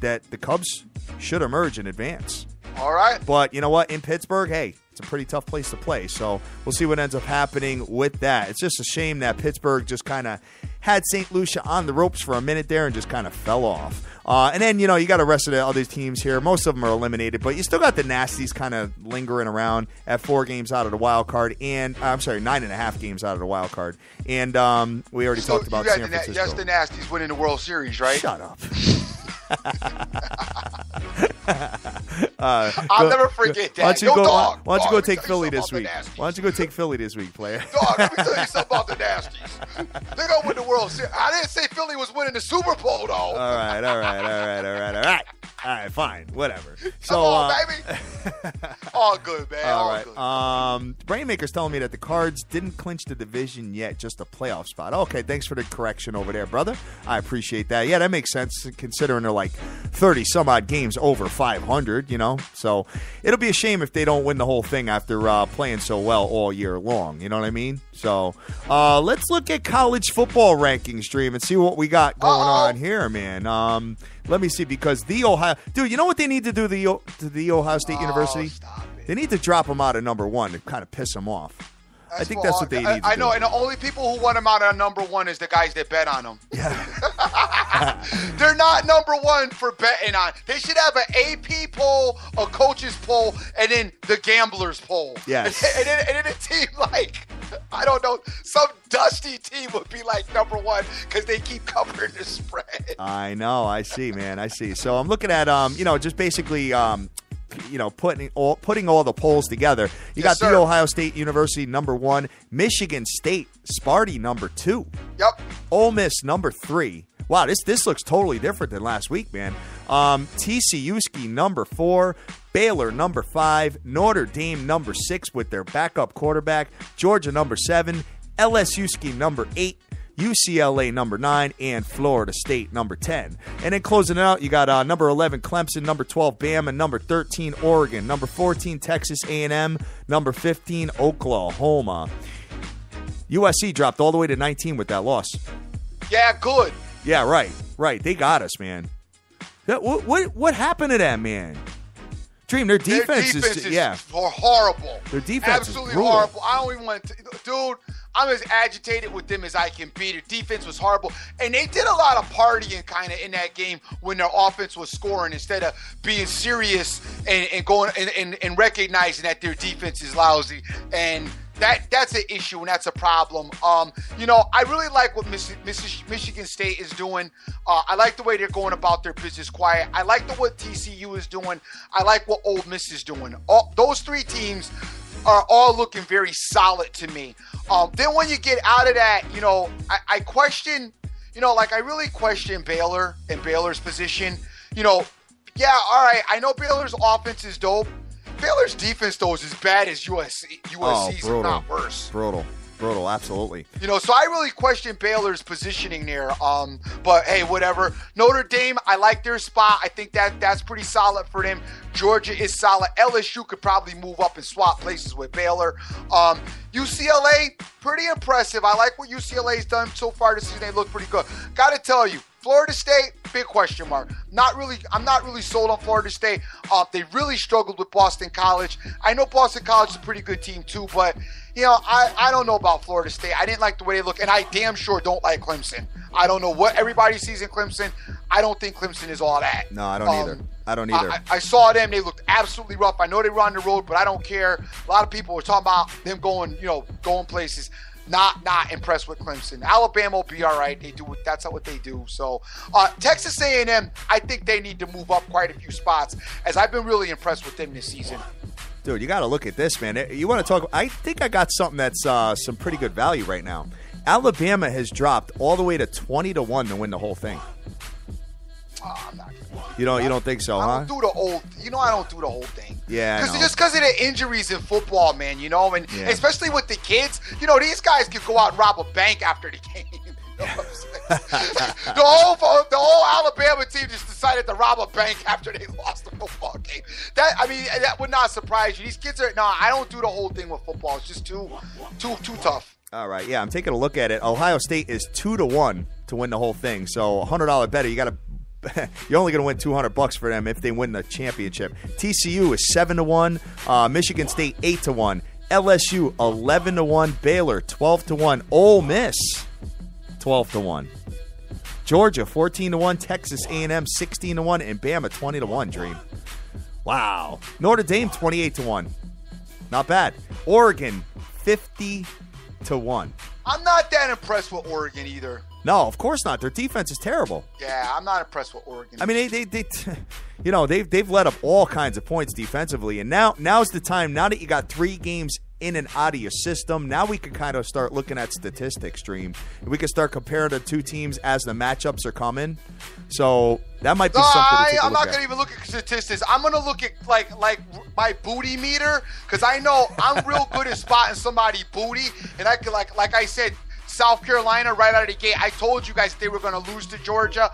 that the Cubs should emerge in advance. All right. But you know what? In Pittsburgh, hey, it's a pretty tough place to play. So we'll see what ends up happening with that. It's just a shame that Pittsburgh just kind of had St. Lucia on the ropes for a minute there and just kind of fell off. And then, you got the rest of the other teams here. Most of them are eliminated, but you still got the Nasties kind of lingering around at 4 games out of the wild card. And, 9.5 games out of the wild card. And we already talked about San Francisco. That's the Nasties winning the World Series, right? Shut up. I'll never forget that. Why don't you go take Philly this week? Why don't you go take Philly this week, player? Dog, let me tell you something about the Nasties. They're going to win the World Series. I didn't say Philly was winning the Super Bowl, though. All right. All right, fine, whatever. So, come on, baby. All good, man. All right. Good. Brainmaker's telling me that the Cards didn't clinch the division yet, just a playoff spot. Okay, thanks for the correction over there, brother. I appreciate that. Yeah, that makes sense considering they're like 30-some-odd games over 500, you know. So it'll be a shame if they don't win the whole thing after playing so well all year long. You know what I mean? So let's look at college football rankings, Dream, and see what we got going on here, man. Let me see, because the Ohio... Dude, you know what they need to do to the Ohio State University? They need to drop them out of number one to kind of piss them off. I think that's what they need to do. I know, and the only people who want them out of number one is the guys that bet on them. Yeah. They're not number one for betting on. They should have an AP poll, a coach's poll, and then the gamblers poll. Yes. And then a team like, I don't know, some dusty team would be like number one because they keep covering the spread. I know. I see, man. I see. So I'm looking at, just basically... putting all the polls together. You got The Ohio State University number 1, Michigan State Sparty number 2. Yep. Ole Miss number 3. Wow, this looks totally different than last week, man. TCU number 4, Baylor number 5, Notre Dame number 6 with their backup quarterback, Georgia number 7, LSU number 8. UCLA number 9, and Florida State number 10. And then closing it out, you got number 11 Clemson, number 12 Bama, number 13 Oregon, number 14 Texas A&M, number 15 Oklahoma. USC dropped all the way to 19 with that loss. Yeah, good. Yeah, right. They got us, man. What happened to that, man? Dream, their defense is horrible. Their defense absolutely is brutal. Horrible. I don't even want to, dude. I'm as agitated with them as I can be. Their defense was horrible, and they did a lot of partying kind of in that game when their offense was scoring instead of being serious and going and recognizing that their defense is lousy. And that's an issue, and that's a problem. I really like what Michigan State is doing. I like the way they're going about their business quiet. I like what TCU is doing. I like what Ole Miss is doing. Those three teams are all looking very solid to me. Then when you get out of that, I question, I really question Baylor and Baylor's position. Yeah, all right, I know Baylor's offense is dope. Baylor's defense, though, is as bad as USC's, if not worse. Brutal, absolutely. So I really question Baylor's positioning there. But hey, whatever. Notre Dame, I like their spot. I think that's pretty solid for them. Georgia is solid. LSU could probably move up and swap places with Baylor. UCLA, pretty impressive. I like what UCLA's done so far this season. They look pretty good. Got to tell you, Florida State, big question mark. I'm not really sold on Florida State. They really struggled with Boston College. I know Boston College is a pretty good team too, but I don't know about Florida State. I didn't like the way they look, and I damn sure don't like Clemson. I don't know what everybody sees in Clemson. I don't think Clemson is all that. No, I don't either. I saw them. They looked absolutely rough. I know they were on the road, but I don't care. A lot of people were talking about them going places. Not impressed with Clemson. Alabama will be all right. That's what they do. So Texas A&M, I think they need to move up quite a few spots, as I've been really impressed with them this season. Dude, you got to look at this, man. You want to talk? I think I got something that's some pretty good value right now. Alabama has dropped all the way to 20-1 to win the whole thing. I'm not gonna. You don't think so, huh? I don't do the whole thing. Yeah, because of the injuries in football, man. And especially with the kids, these guys could go out and rob a bank after the game. You know what I'm saying? the whole Alabama team just decided to rob a bank after they lost the football game. That would not surprise you. These kids are I don't do the whole thing with football. It's just too tough. All right, yeah, I'm taking a look at it. Ohio State is 2-1 to win the whole thing. So $100 better. You got to. You're only going to win $200 for them if they win the championship. TCU is 7-1. Michigan State 8-1. LSU 11-1. Baylor 12-1. Ole Miss 12-1. Georgia 14-1. Texas A&M 16-1, and Bama 20-1. Dream. Wow. Notre Dame 28-1. Not bad. Oregon 50 8-1. I'm not that impressed with Oregon either. No, of course not. Their defense is terrible. Yeah, I'm not impressed with Oregon. I mean, they've let up all kinds of points defensively, and now's the time. Now that you got 3 games in and out of your system, now we can kind of start looking at statistics, Stream. We can start comparing the two teams as the matchups are coming. So that might be something to take a I'm look not going to even look at statistics. I'm going to look at like my booty meter, because I know I'm real good at spotting somebody booty, and I could like I said, South Carolina right out of the gate. I told you guys they were going to lose to Georgia.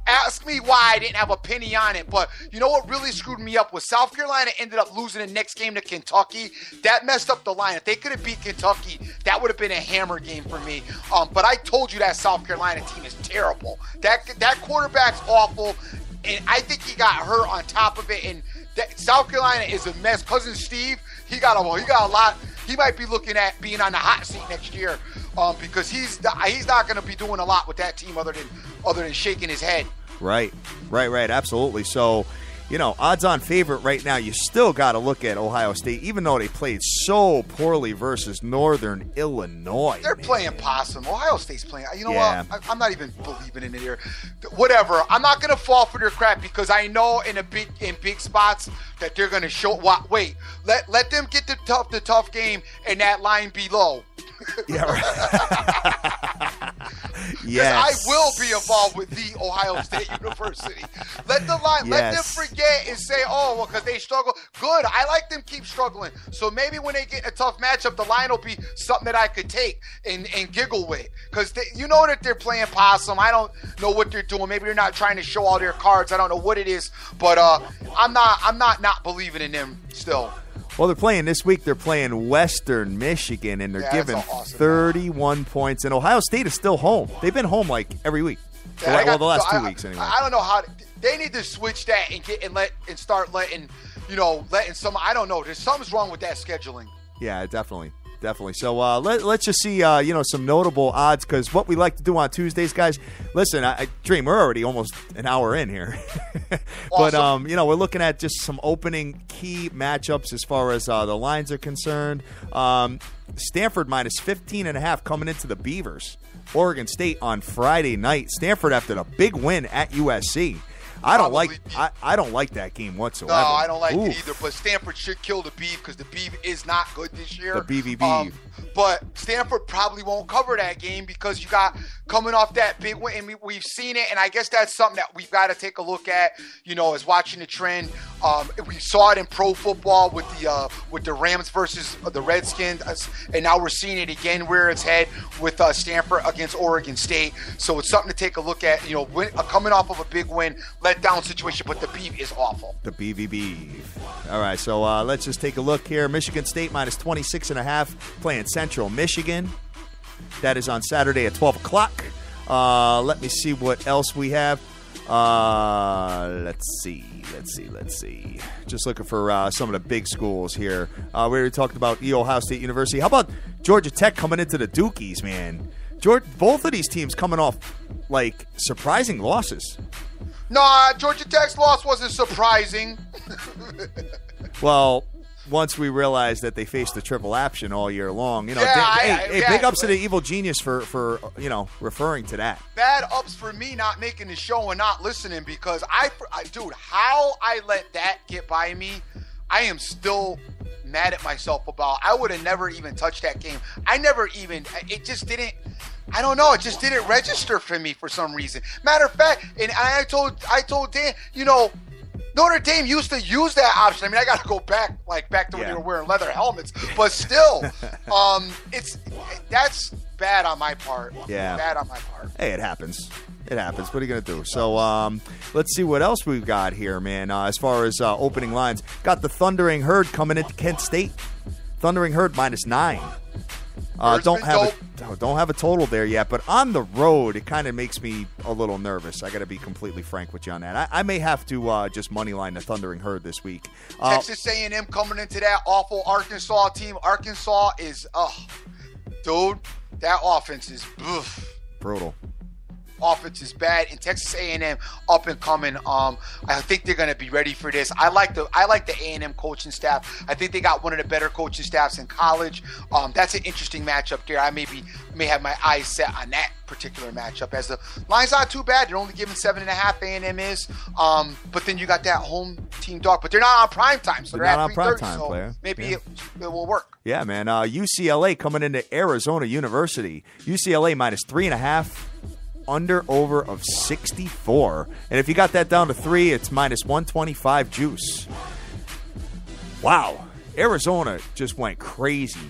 Ask me why I didn't have a penny on it, but you know what really screwed me up was South Carolina ended up losing the next game to Kentucky. That messed up the line. If they could have beat Kentucky, that would have been a hammer game for me. But I told you that South Carolina team is terrible. That quarterback's awful, and I think he got hurt on top of it. And South Carolina is a mess. Cousin Steve, he got a lot. He might be looking at being on the hot seat next year, because he's not going to be doing a lot with that team other than shaking his head. Right. Absolutely. So, odds-on favorite right now, you still got to look at Ohio State, even though they played so poorly versus Northern Illinois. They're playing possum. Ohio State's playing. You know what? I'm not even believing in it here. Whatever. I'm not going to fall for their crap, because I know in big spots that they're going to show. Wait. Let them get the tough game, and that line be low. Yeah, right. Yes. I will be involved with the Ohio State University. Let them forget and say, oh, well, because they struggle. Good. I like them keep struggling. So maybe when they get a tough matchup, the line will be something that I could take and giggle with. Because you know that they're playing possum. I don't know what they're doing. Maybe they're not trying to show all their cards. I don't know what it is. But I'm not believing in them still. Well, they're playing this week. They're playing Western Michigan, and they're giving awesome 31 points. And Ohio State is still home. They've been home like every week. The last 2 weeks anyway. I don't know how they need to switch that and start letting some. I don't know. There's something's wrong with that scheduling. Yeah, definitely. So let's just see some notable odds, because what we like to do on Tuesdays, guys. Listen, Dream, we're already almost an hour in here, awesome. But we're looking at just some opening key matchups as far as the lines are concerned. Stanford minus 15.5 coming into the Beavers. Oregon State on Friday night. Stanford after the big win at USC. I don't like that game whatsoever. No, I don't like it either. But Stanford should kill the Beeve, because the Beeve is not good this year. The BVB. But Stanford probably won't cover that game, because you got coming off that big win, and we've seen it. And I guess that's something that we've got to take a look at. As watching the trend. We saw it in pro football with the Rams versus the Redskins, and now we're seeing it again where it's head with Stanford against Oregon State. So it's something to take a look at. Coming off of a big win, letdown situation, but the Beeve is awful. The BVB. All right, so let's just take a look here. Michigan State minus 26.5 playing Central Michigan. That is on Saturday at 12 o'clock. Let me see what else we have. Let's see. Just looking for some of the big schools here. We already talked about Ohio State University. How about Georgia Tech coming into the Dukies, man? Both of these teams coming off, surprising losses. No, Georgia Tech's loss wasn't surprising. Well, once we realized that they faced the triple option all year long, big ups to the evil genius for referring to that. Bad ups for me not making the show and not listening, because how I let that get by me, I am still mad at myself about. I would have never even touched that game. It just didn't. I don't know. It just didn't register for me for some reason. Matter of fact, and I told Dan, Notre Dame used to use that option. I mean, I got to go back to when they were wearing leather helmets, but still, that's bad on my part. Yeah, bad on my part. Hey, it happens. What are you gonna do? So let's see what else we've got here, man. As far as opening lines, got the Thundering Herd coming into Kent State. Thundering Herd minus 9. Don't have a total there yet, but on the road, it kind of makes me a little nervous. I got to be completely frank with you on that. I may have to just moneyline the Thundering Herd this week. Texas A&M coming into that awful Arkansas team. Arkansas is, dude, that offense is brutal. offense is bad, and Texas A&M up and coming. I think they're going to be ready for this. I like the A&M coaching staff. I think they got one of the better coaching staffs in college. That's an interesting matchup there. I may have my eyes set on that particular matchup, as the line's not too bad. They're only giving 7.5. A&M is, but then you got that home team dog. But they're not on prime time, so they're not at on prime 3:30. time, So player. maybe it will work. Yeah, man. UCLA coming into Arizona University. UCLA minus 3.5. Under over of 64. And if you got that down to 3, it's minus 125 juice. Wow. Arizona just went crazy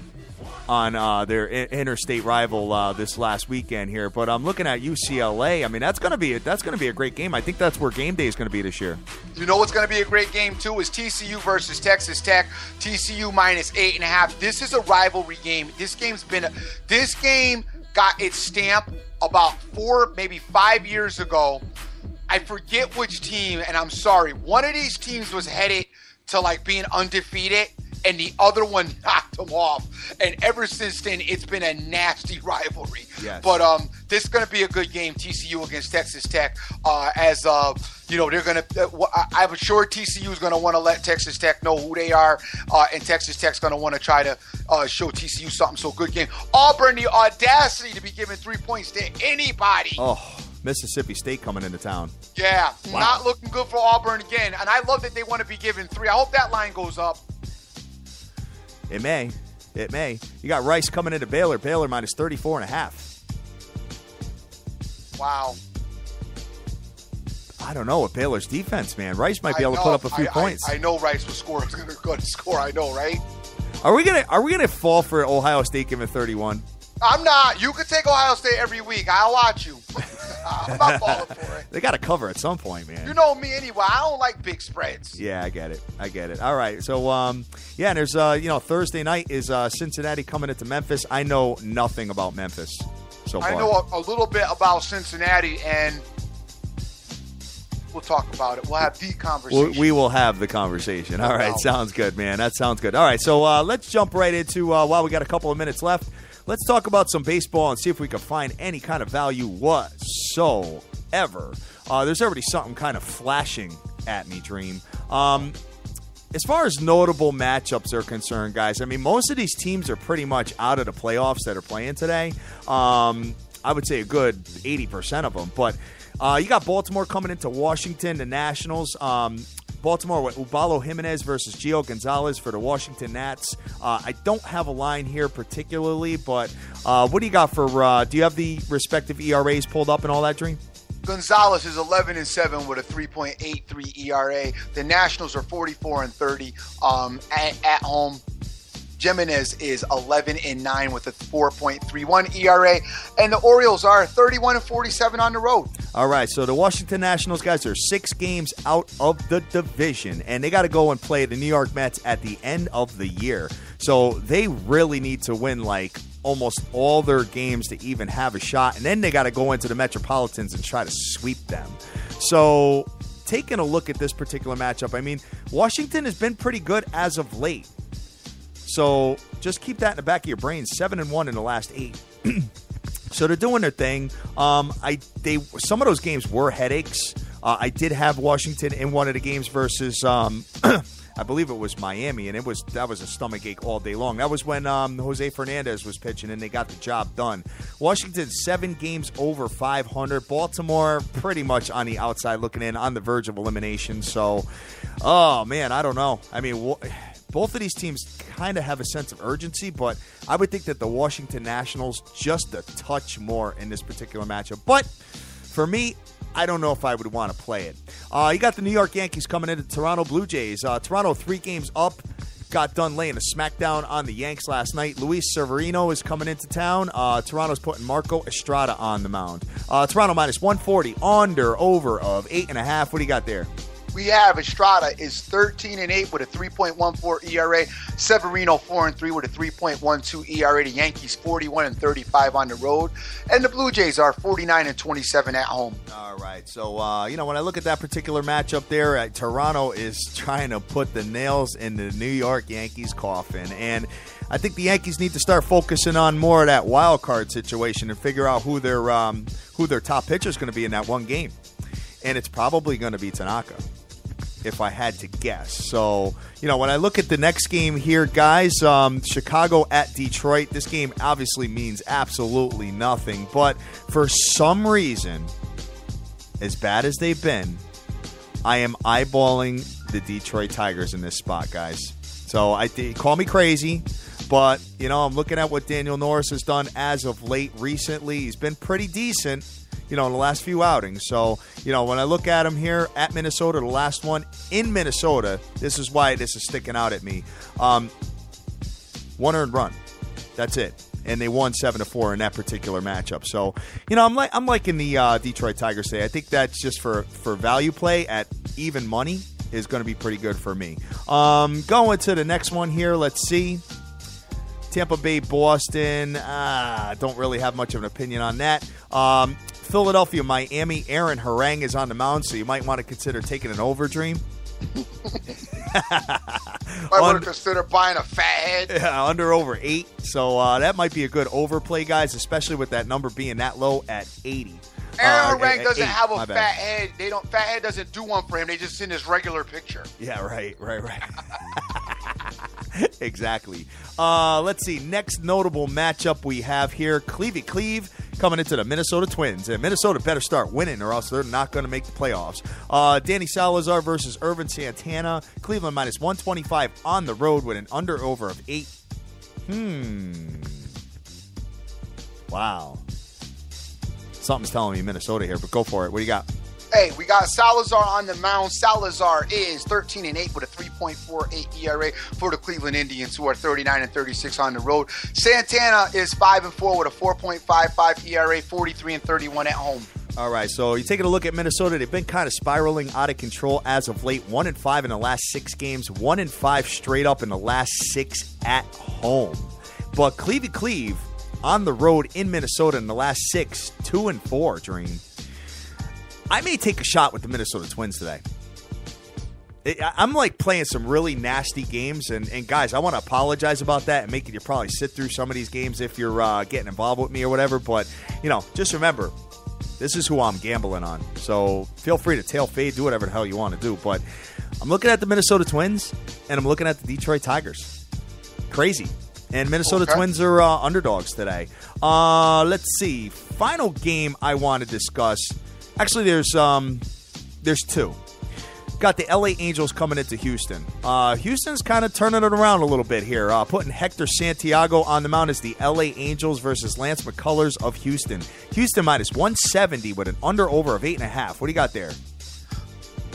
on their interstate rival this last weekend here. But I'm looking at UCLA. I mean, that's gonna be a great game. I think that's where game day is going to be this year. You know what's going to be a great game too is TCU versus Texas Tech. TCU minus 8.5. This is a rivalry game. This game got its stamp about 4, maybe 5 years ago. I forget which team, and I'm sorry. One of these teams was headed to like being undefeated, and the other one knocked them off. And ever since then, it's been a nasty rivalry. Yes. But this is going to be a good game, TCU against Texas Tech. They're going to. I'm sure TCU is going to want to let Texas Tech know who they are, and Texas Tech's going to want to try to show TCU something. So good game. Auburn, the audacity to be giving 3 points to anybody. Oh, Mississippi State coming into town. Yeah, Wow. Not looking good for Auburn again. And I love that they want to be giving 3. I hope that line goes up. It may. You got Rice coming into Baylor. Baylor minus 34.5. Wow. I don't know with Baylor's defense, man. Rice might be able to put up a few points. I know Rice was going to score. I know, right? Are we gonna fall for Ohio State giving 31? I'm not. You could take Ohio State every week. I'll watch you. I'm not falling for it. They got to cover at some point, man. You know me anyway. I don't like big spreads. Yeah, I get it. All right. So, and there's, Thursday night is Cincinnati coming into Memphis. I know nothing about Memphis so far. I know a little bit about Cincinnati, and we'll talk about it. We'll have the conversation. We will have the conversation. All right. Sounds good, man. That sounds good. All right. So let's jump right into, while we got a couple of minutes left, let's talk about some baseball and see if we can find any kind of value whatsoever. There's already something kind of flashing at me, Dream. As far as notable matchups are concerned, guys, I mean, most of these teams are pretty much out of the playoffs that are playing today. I would say a good 80% of them. But you got Baltimore coming into Washington, the Nationals. Baltimore with Ubalo Jimenez versus Gio Gonzalez for the Washington Nats. I don't have a line here particularly, but what do you got for do you have the respective ERAs pulled up and all that, Dream? Gonzalez is 11-7 with a 3.83 ERA. The Nationals are 44-30 at home. Jimenez is 11-9 with a 4.31 ERA, and the Orioles are 31-47 on the road. All right, so the Washington Nationals, guys, are 6 games out of the division, and they got to go and play the New York Mets at the end of the year. So they really need to win like almost all their games to even have a shot, and then they got to go into the Metropolitans and try to sweep them. So taking a look at this particular matchup, I mean, Washington has been pretty good as of late. So just keep that in the back of your brain. 7-1 in the last 8. So they're doing their thing. Some of those games were headaches. I did have Washington in one of the games versus I believe it was Miami, and that was a stomach ache all day long. That was when Jose Fernandez was pitching, and they got the job done. Washington 7 games over 500. Baltimore pretty much on the outside looking in, on the verge of elimination. So, oh man, I don't know. I mean, both of these teams kind of have a sense of urgency, but I would think that the Washington Nationals just a touch more in this particular matchup. But for me, I don't know if I would want to play it. You got the New York Yankees coming into Toronto Blue Jays. Toronto 3 games up. Got done laying a smackdown on the Yanks last night. Luis Severino is coming into town. Toronto's putting Marco Estrada on the mound. Toronto minus 140, under, over of 8.5. What do you got there? We have Estrada is 13-8 with a 3.14 ERA. Severino 4-3 with a 3.12 ERA. The Yankees 41-35 on the road, and the Blue Jays are 49-27 at home. All right, so when I look at that particular matchup there, Toronto is trying to put the nails in the New York Yankees coffin, and I think the Yankees need to start focusing on more of that wild card situation and figure out who their top pitcher is going to be in that one game. And it's probably going to be Tanaka, if I had to guess. So, when I look at the next game here, guys, Chicago at Detroit, this game obviously means absolutely nothing. But for some reason, as bad as they've been, I am eyeballing the Detroit Tigers in this spot, guys. So call me crazy, but, I'm looking at what Daniel Norris has done as of late recently. He's been pretty decent, in the last few outings. So, when I look at him here at Minnesota, the last one in Minnesota, this is why this is sticking out at me. 1 earned run. That's it. And they won 7-4 in that particular matchup. So, I'm liking the Detroit Tigers today. I think that's just for value play at even money is going to be pretty good for me. Going to the next one here. Let's see. Tampa Bay, Boston. Don't really have much of an opinion on that. Philadelphia, Miami. Aaron Harang is on the mound, so you might want to consider taking an over, Dream. I would consider buying a fat head. Yeah, over 8. So that might be a good overplay, guys, especially with that number being that low at 80. Aaron Harang doesn't have a fat head. Fat head doesn't do one for him. They just send his regular picture. Yeah, right. Exactly. Let's see. Next notable matchup we have here, Cleve coming into the Minnesota Twins. And Minnesota better start winning or else they're not going to make the playoffs. Danny Salazar versus Irvin Santana. Cleveland minus 125 on the road with an under-over of 8. Wow. Something's telling me Minnesota here, but go for it. What do you got? Hey, we got Salazar on the mound. Salazar is 13-8 with a 3.48 ERA for the Cleveland Indians, who are 39-36 on the road. Santana is 5-4 with a 4.55 ERA, 43-31 at home. All right, so you're taking a look at Minnesota. They've been kind of spiraling out of control as of late. 1-5 in the last 6 games. 1-5 straight up in the last 6 at home. But Cleve on the road in Minnesota in the last 6, 2-4, Dream. I may take a shot with the Minnesota Twins today. I'm like playing some really nasty games, and guys, I want to apologize about that and making you probably sit through some of these games if you're getting involved with me or whatever. But, just remember, this is who I'm gambling on. So feel free to tail fade, do whatever the hell you want to do. But I'm looking at the Minnesota Twins, and I'm looking at the Detroit Tigers. Crazy. And Minnesota Twins are underdogs today. Let's see. Final game I want to discuss. Actually, there's 2. Got the LA Angels coming into Houston. Houston's kind of turning it around a little bit here. Putting Hector Santiago on the mound as the LA Angels versus Lance McCullers of Houston. Houston minus 170 with an under-over of 8.5. What do you got there?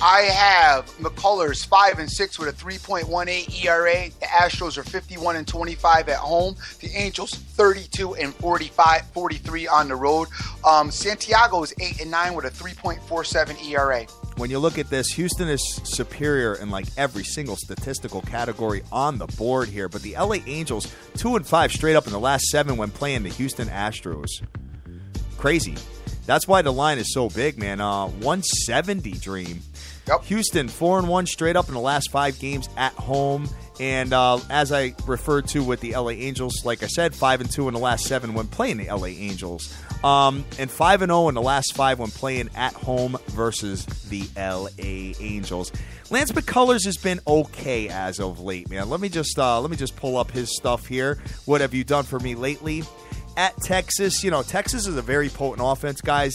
I have McCullers 5-6 with a 3.18 ERA. The Astros are 51-25 at home. The Angels 32-43 on the road. Santiago is 8-9 with a 3.47 ERA. When you look at this, Houston is superior in like every single statistical category on the board here. But the LA Angels 2-5 straight up in the last 7 when playing the Houston Astros. Crazy. That's why the line is so big, man. 170, Dream. Yep. Houston 4-1 straight up in the last 5 games at home. And as I referred to with the LA Angels, like I said, 5-2 in the last 7 when playing the LA Angels. And 5-0 in the last 5 when playing at home versus the LA Angels. Lance McCullers has been okay as of late, man. Let me just pull up his stuff here. What have you done for me lately? At Texas, Texas is a very potent offense, guys.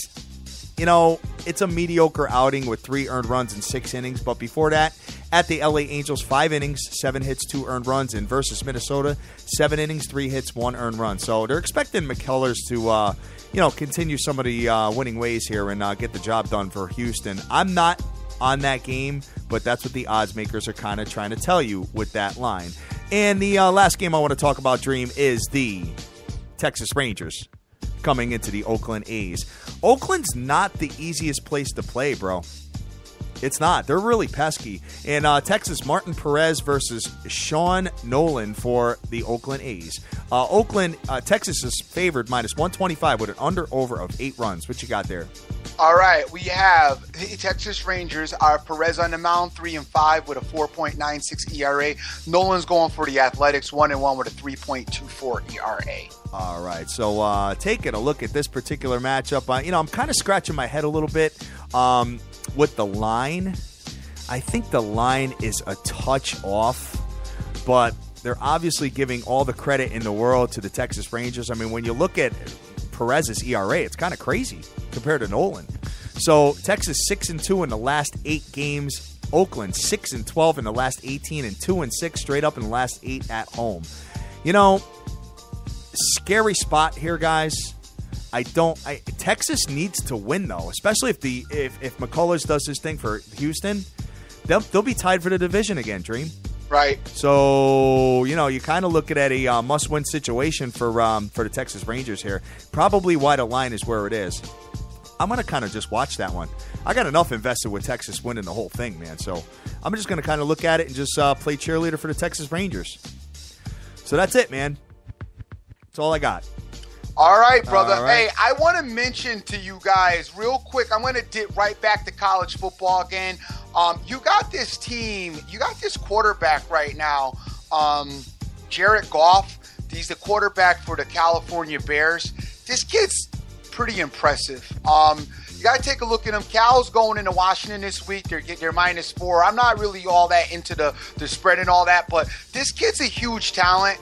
It's a mediocre outing with 3 earned runs in 6 innings. But before that, at the LA Angels, 5 innings, 7 hits, 2 earned runs. And versus Minnesota, 7 innings, 3 hits, 1 earned run. So they're expecting McCullers to, continue some of the winning ways here and get the job done for Houston. I'm not on that game, but that's what the odds makers are kind of trying to tell you with that line. And the last game I want to talk about, Dream, is the Texas Rangers coming into the Oakland A's. Oakland's not the easiest place to play, bro. It's not. They're really pesky. And Texas, Martin Perez versus Sean Nolan for the Oakland A's. Texas is favored minus 125 with an under-over of 8 runs. What you got there? All right, we have the Texas Rangers. Our Perez on the mound, 3-5 with a 4.96 ERA. Nolan's going for the Athletics, 1-1 with a 3.24 ERA. All right, so taking a look at this particular matchup, I'm kind of scratching my head a little bit with the line. I think the line is a touch off, but they're obviously giving all the credit in the world to the Texas Rangers. I mean, when you look at Perez's ERA, it's kind of crazy compared to Nolan. So Texas 6-2 in the last 8 games. Oakland 6-12 in the last 18 and 2-6 straight up in the last 8 at home. Scary spot here, guys. Texas needs to win though, especially if McCullers does his thing for Houston. They'll be tied for the division again, Dream. Right. So, you kind of look at a must-win situation for the Texas Rangers here. Probably why the line is where it is. I'm going to kind of just watch that one. I got enough invested with Texas winning the whole thing, man. So I'm just going to kind of look at it and just play cheerleader for the Texas Rangers. So that's it, man. That's all I got. All right, brother. All right. Hey, I want to mention to you guys real quick, I'm going to dip right back to college football again. You got this team, you got this quarterback right now, Jared Goff. He's the quarterback for the California Bears. This kid's pretty impressive. You got to take a look at him. Cal's going into Washington this week. They're -4. I'm not really all that into the spread and all that, but this kid's a huge talent.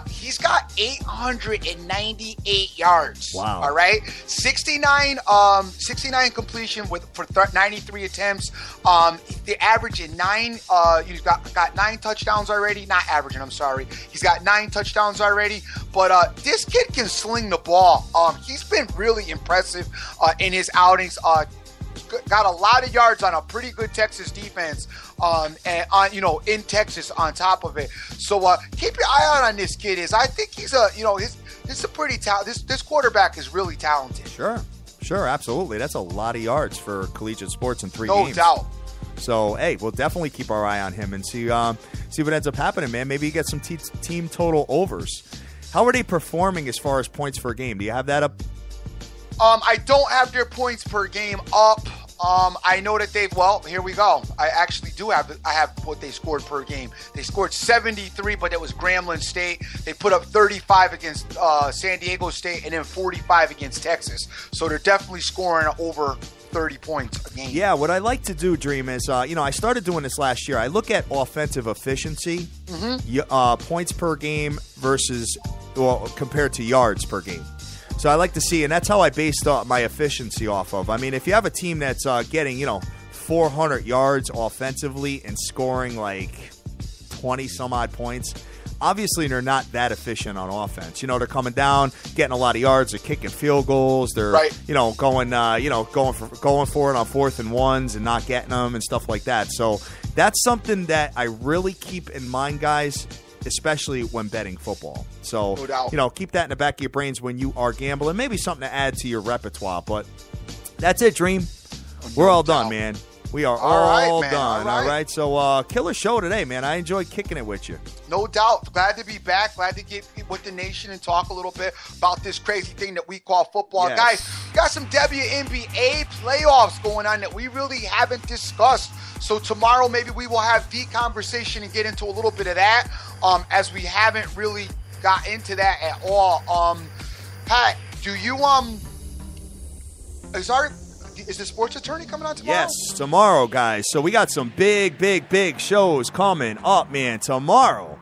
He's got 898 yards. Wow. All right. 69 completion for 93 attempts. The average in 9. He's got 9 touchdowns already. Not averaging, I'm sorry. He's got 9 touchdowns already. But this kid can sling the ball. He's been really impressive in his outings. Got a lot of yards on a pretty good Texas defense, and in Texas on top of it. So keep your eye out on this kid. I think he's he's a pretty talented. This quarterback is really talented. Sure, absolutely. That's a lot of yards for collegiate sports in 3 games. No doubt. So hey, we'll definitely keep our eye on him and see what ends up happening, man. Maybe you get some team total overs. How are they performing as far as points per game? Do you have that up? I don't have their points per game up. I know that here we go. I actually do have what they scored per game. They scored 73, but that was Grambling State. They put up 35 against San Diego State and then 45 against Texas. So they're definitely scoring over 30 points a game. Yeah, what I like to do, Dream, is, I started doing this last year. I look at offensive efficiency, points per game compared to yards per game. So I like to see, and that's how I based my efficiency off of. I mean, if you have a team that's getting, 400 yards offensively and scoring like 20 some odd points, obviously they're not that efficient on offense. They're coming down, getting a lot of yards, they're kicking field goals, they're going for it on 4th and 1s and not getting them and stuff like that. So that's something that I really keep in mind, guys, especially when betting football. So, keep that in the back of your brains when you are gambling. Maybe something to add to your repertoire. But that's it, Dream. We're all done, man. We are all done. All right. So, killer show today, man. I enjoyed kicking it with you. No doubt. Glad to be back. Glad to get with the nation and talk a little bit about this crazy thing that we call football. Yes. Guys, we got some WNBA playoffs going on that we really haven't discussed. So tomorrow maybe we will have the conversation and get into a little bit of that, as we haven't really got into that at all. Pat, do you is the sports attorney coming on tomorrow? Yes, tomorrow, guys. So we got some big shows coming up, man. Tomorrow,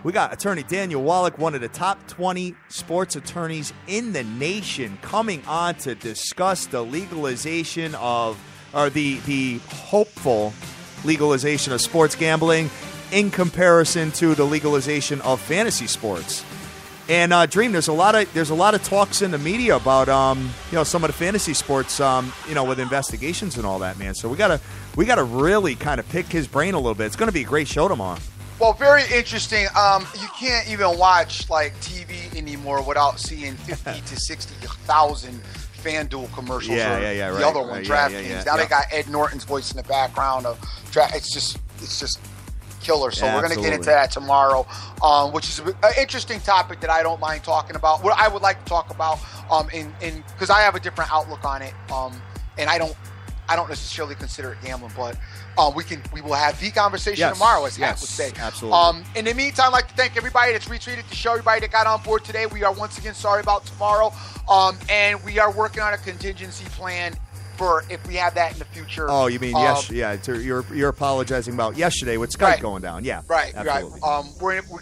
we got attorney Daniel Wallach, one of the top 20 sports attorneys in the nation, coming on to discuss the legalization of, or the hopeful legalization of sports gambling in comparison to the legalization of fantasy sports. And Dream, there's a lot of talks in the media about some of the fantasy sports with investigations and all that, man. So we gotta really kind of pick his brain a little bit. It's going to be a great show tomorrow. Well, very interesting. You can't even watch like TV anymore without seeing 50 to 60,000 FanDuel commercials. Yeah, the other one, DraftKings. Now they got Ed Norton's voice in the background of draft. It's just killer. So we're going to get into that tomorrow, which is an interesting topic that I don't mind talking about. What I would like to talk about, because I have a different outlook on it. and I don't necessarily consider it gambling, but we will have the conversation Yes. tomorrow, as Yes, Hat would say. absolutely. In the meantime, I'd like to thank everybody that's retweeted the show, everybody that got on board today. We are once again sorry about tomorrow, and we are working on a contingency plan for if we have that in the future. Oh, you mean yes? Yeah, you're apologizing about yesterday with Skype Right. going down. Yeah, Right, absolutely. right. We're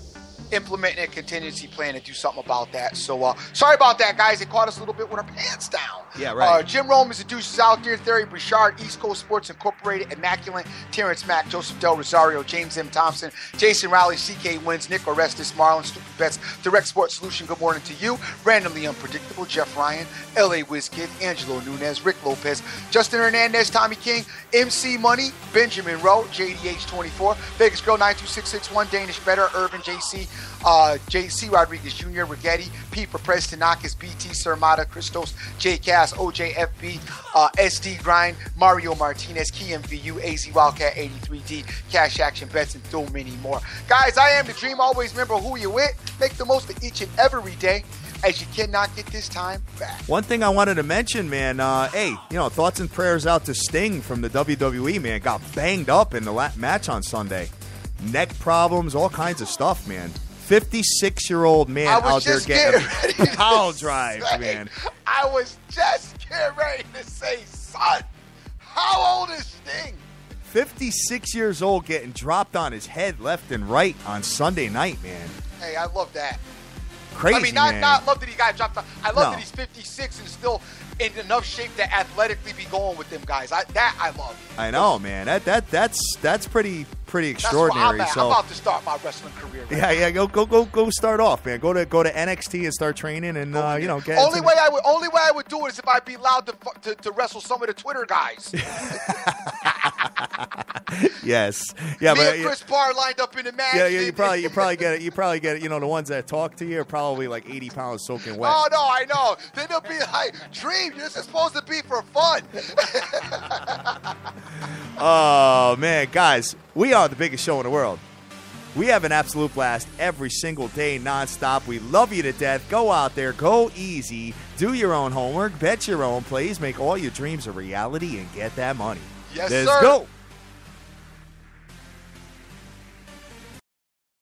implementing a contingency plan to do something about that. So sorry about that, guys. It caught us a little bit with our pants down. Yeah, right. Jim Rome is the deuces out there. Theory Bouchard, East Coast Sports Incorporated, Immaculate, Terrence Mack, Joseph Del Rosario, James M. Thompson, Jason Rowley, CK Wins, Nick Orestes, Marlon, Stupid Bets, Direct Sports Solution, good morning to you. Randomly Unpredictable, Jeff Ryan, LA WizKid, Angelo Nunez, Rick Lopez, Justin Hernandez, Tommy King, MC Money, Benjamin Rowe, JDH24, Vegas Girl 92661, Danish Better, Irvin JC, JC Rodriguez Jr., Rigetti, Pete for Preston Knockis, BT Sermata, Christos, J Cass, OJFB, SD Grind, Mario Martinez, KMVU, AZ Wildcat 83D, Cash Action Bets, and so many more. Guys, I am the Dream. Always remember who you with. Make the most of each and every day, as you cannot get this time back. One thing I wanted to mention, man, hey, thoughts and prayers out to Sting from the WWE, man. Got banged up in the match on Sunday. Neck problems, all kinds of stuff, man. 56-year-old man out there getting power drive, man. I was just getting ready to say, son, how old is Sting? 56 years old getting dropped on his head left and right on Sunday night, man. Hey, I love that. Crazy, I mean, man. not love that he got dropped on. I love No. that he's 56 and still in enough shape to athletically be going with them guys. I love. I know, man. That's pretty That's extraordinary. where I'm at. So I'm about to start my wrestling career. Right yeah, go start off, man. Go to NXT and start training, and get only way I would do it is if I'd be allowed to wrestle some of the Twitter guys. Yes, yeah, Me but and Chris Barr lined up in the match. yeah, you probably get it. You probably get it. The ones that talk to you are probably like 80 pounds soaking wet. Oh no, I know. Then they'll be like, "Dream, this is supposed to be for fun." Oh man, guys, we are the biggest show in the world. We have an absolute blast every single day, nonstop. We love you to death. Go out there, go easy, do your own homework, bet your own plays, make all your dreams a reality, and get that money. Yes, Let's sir. go.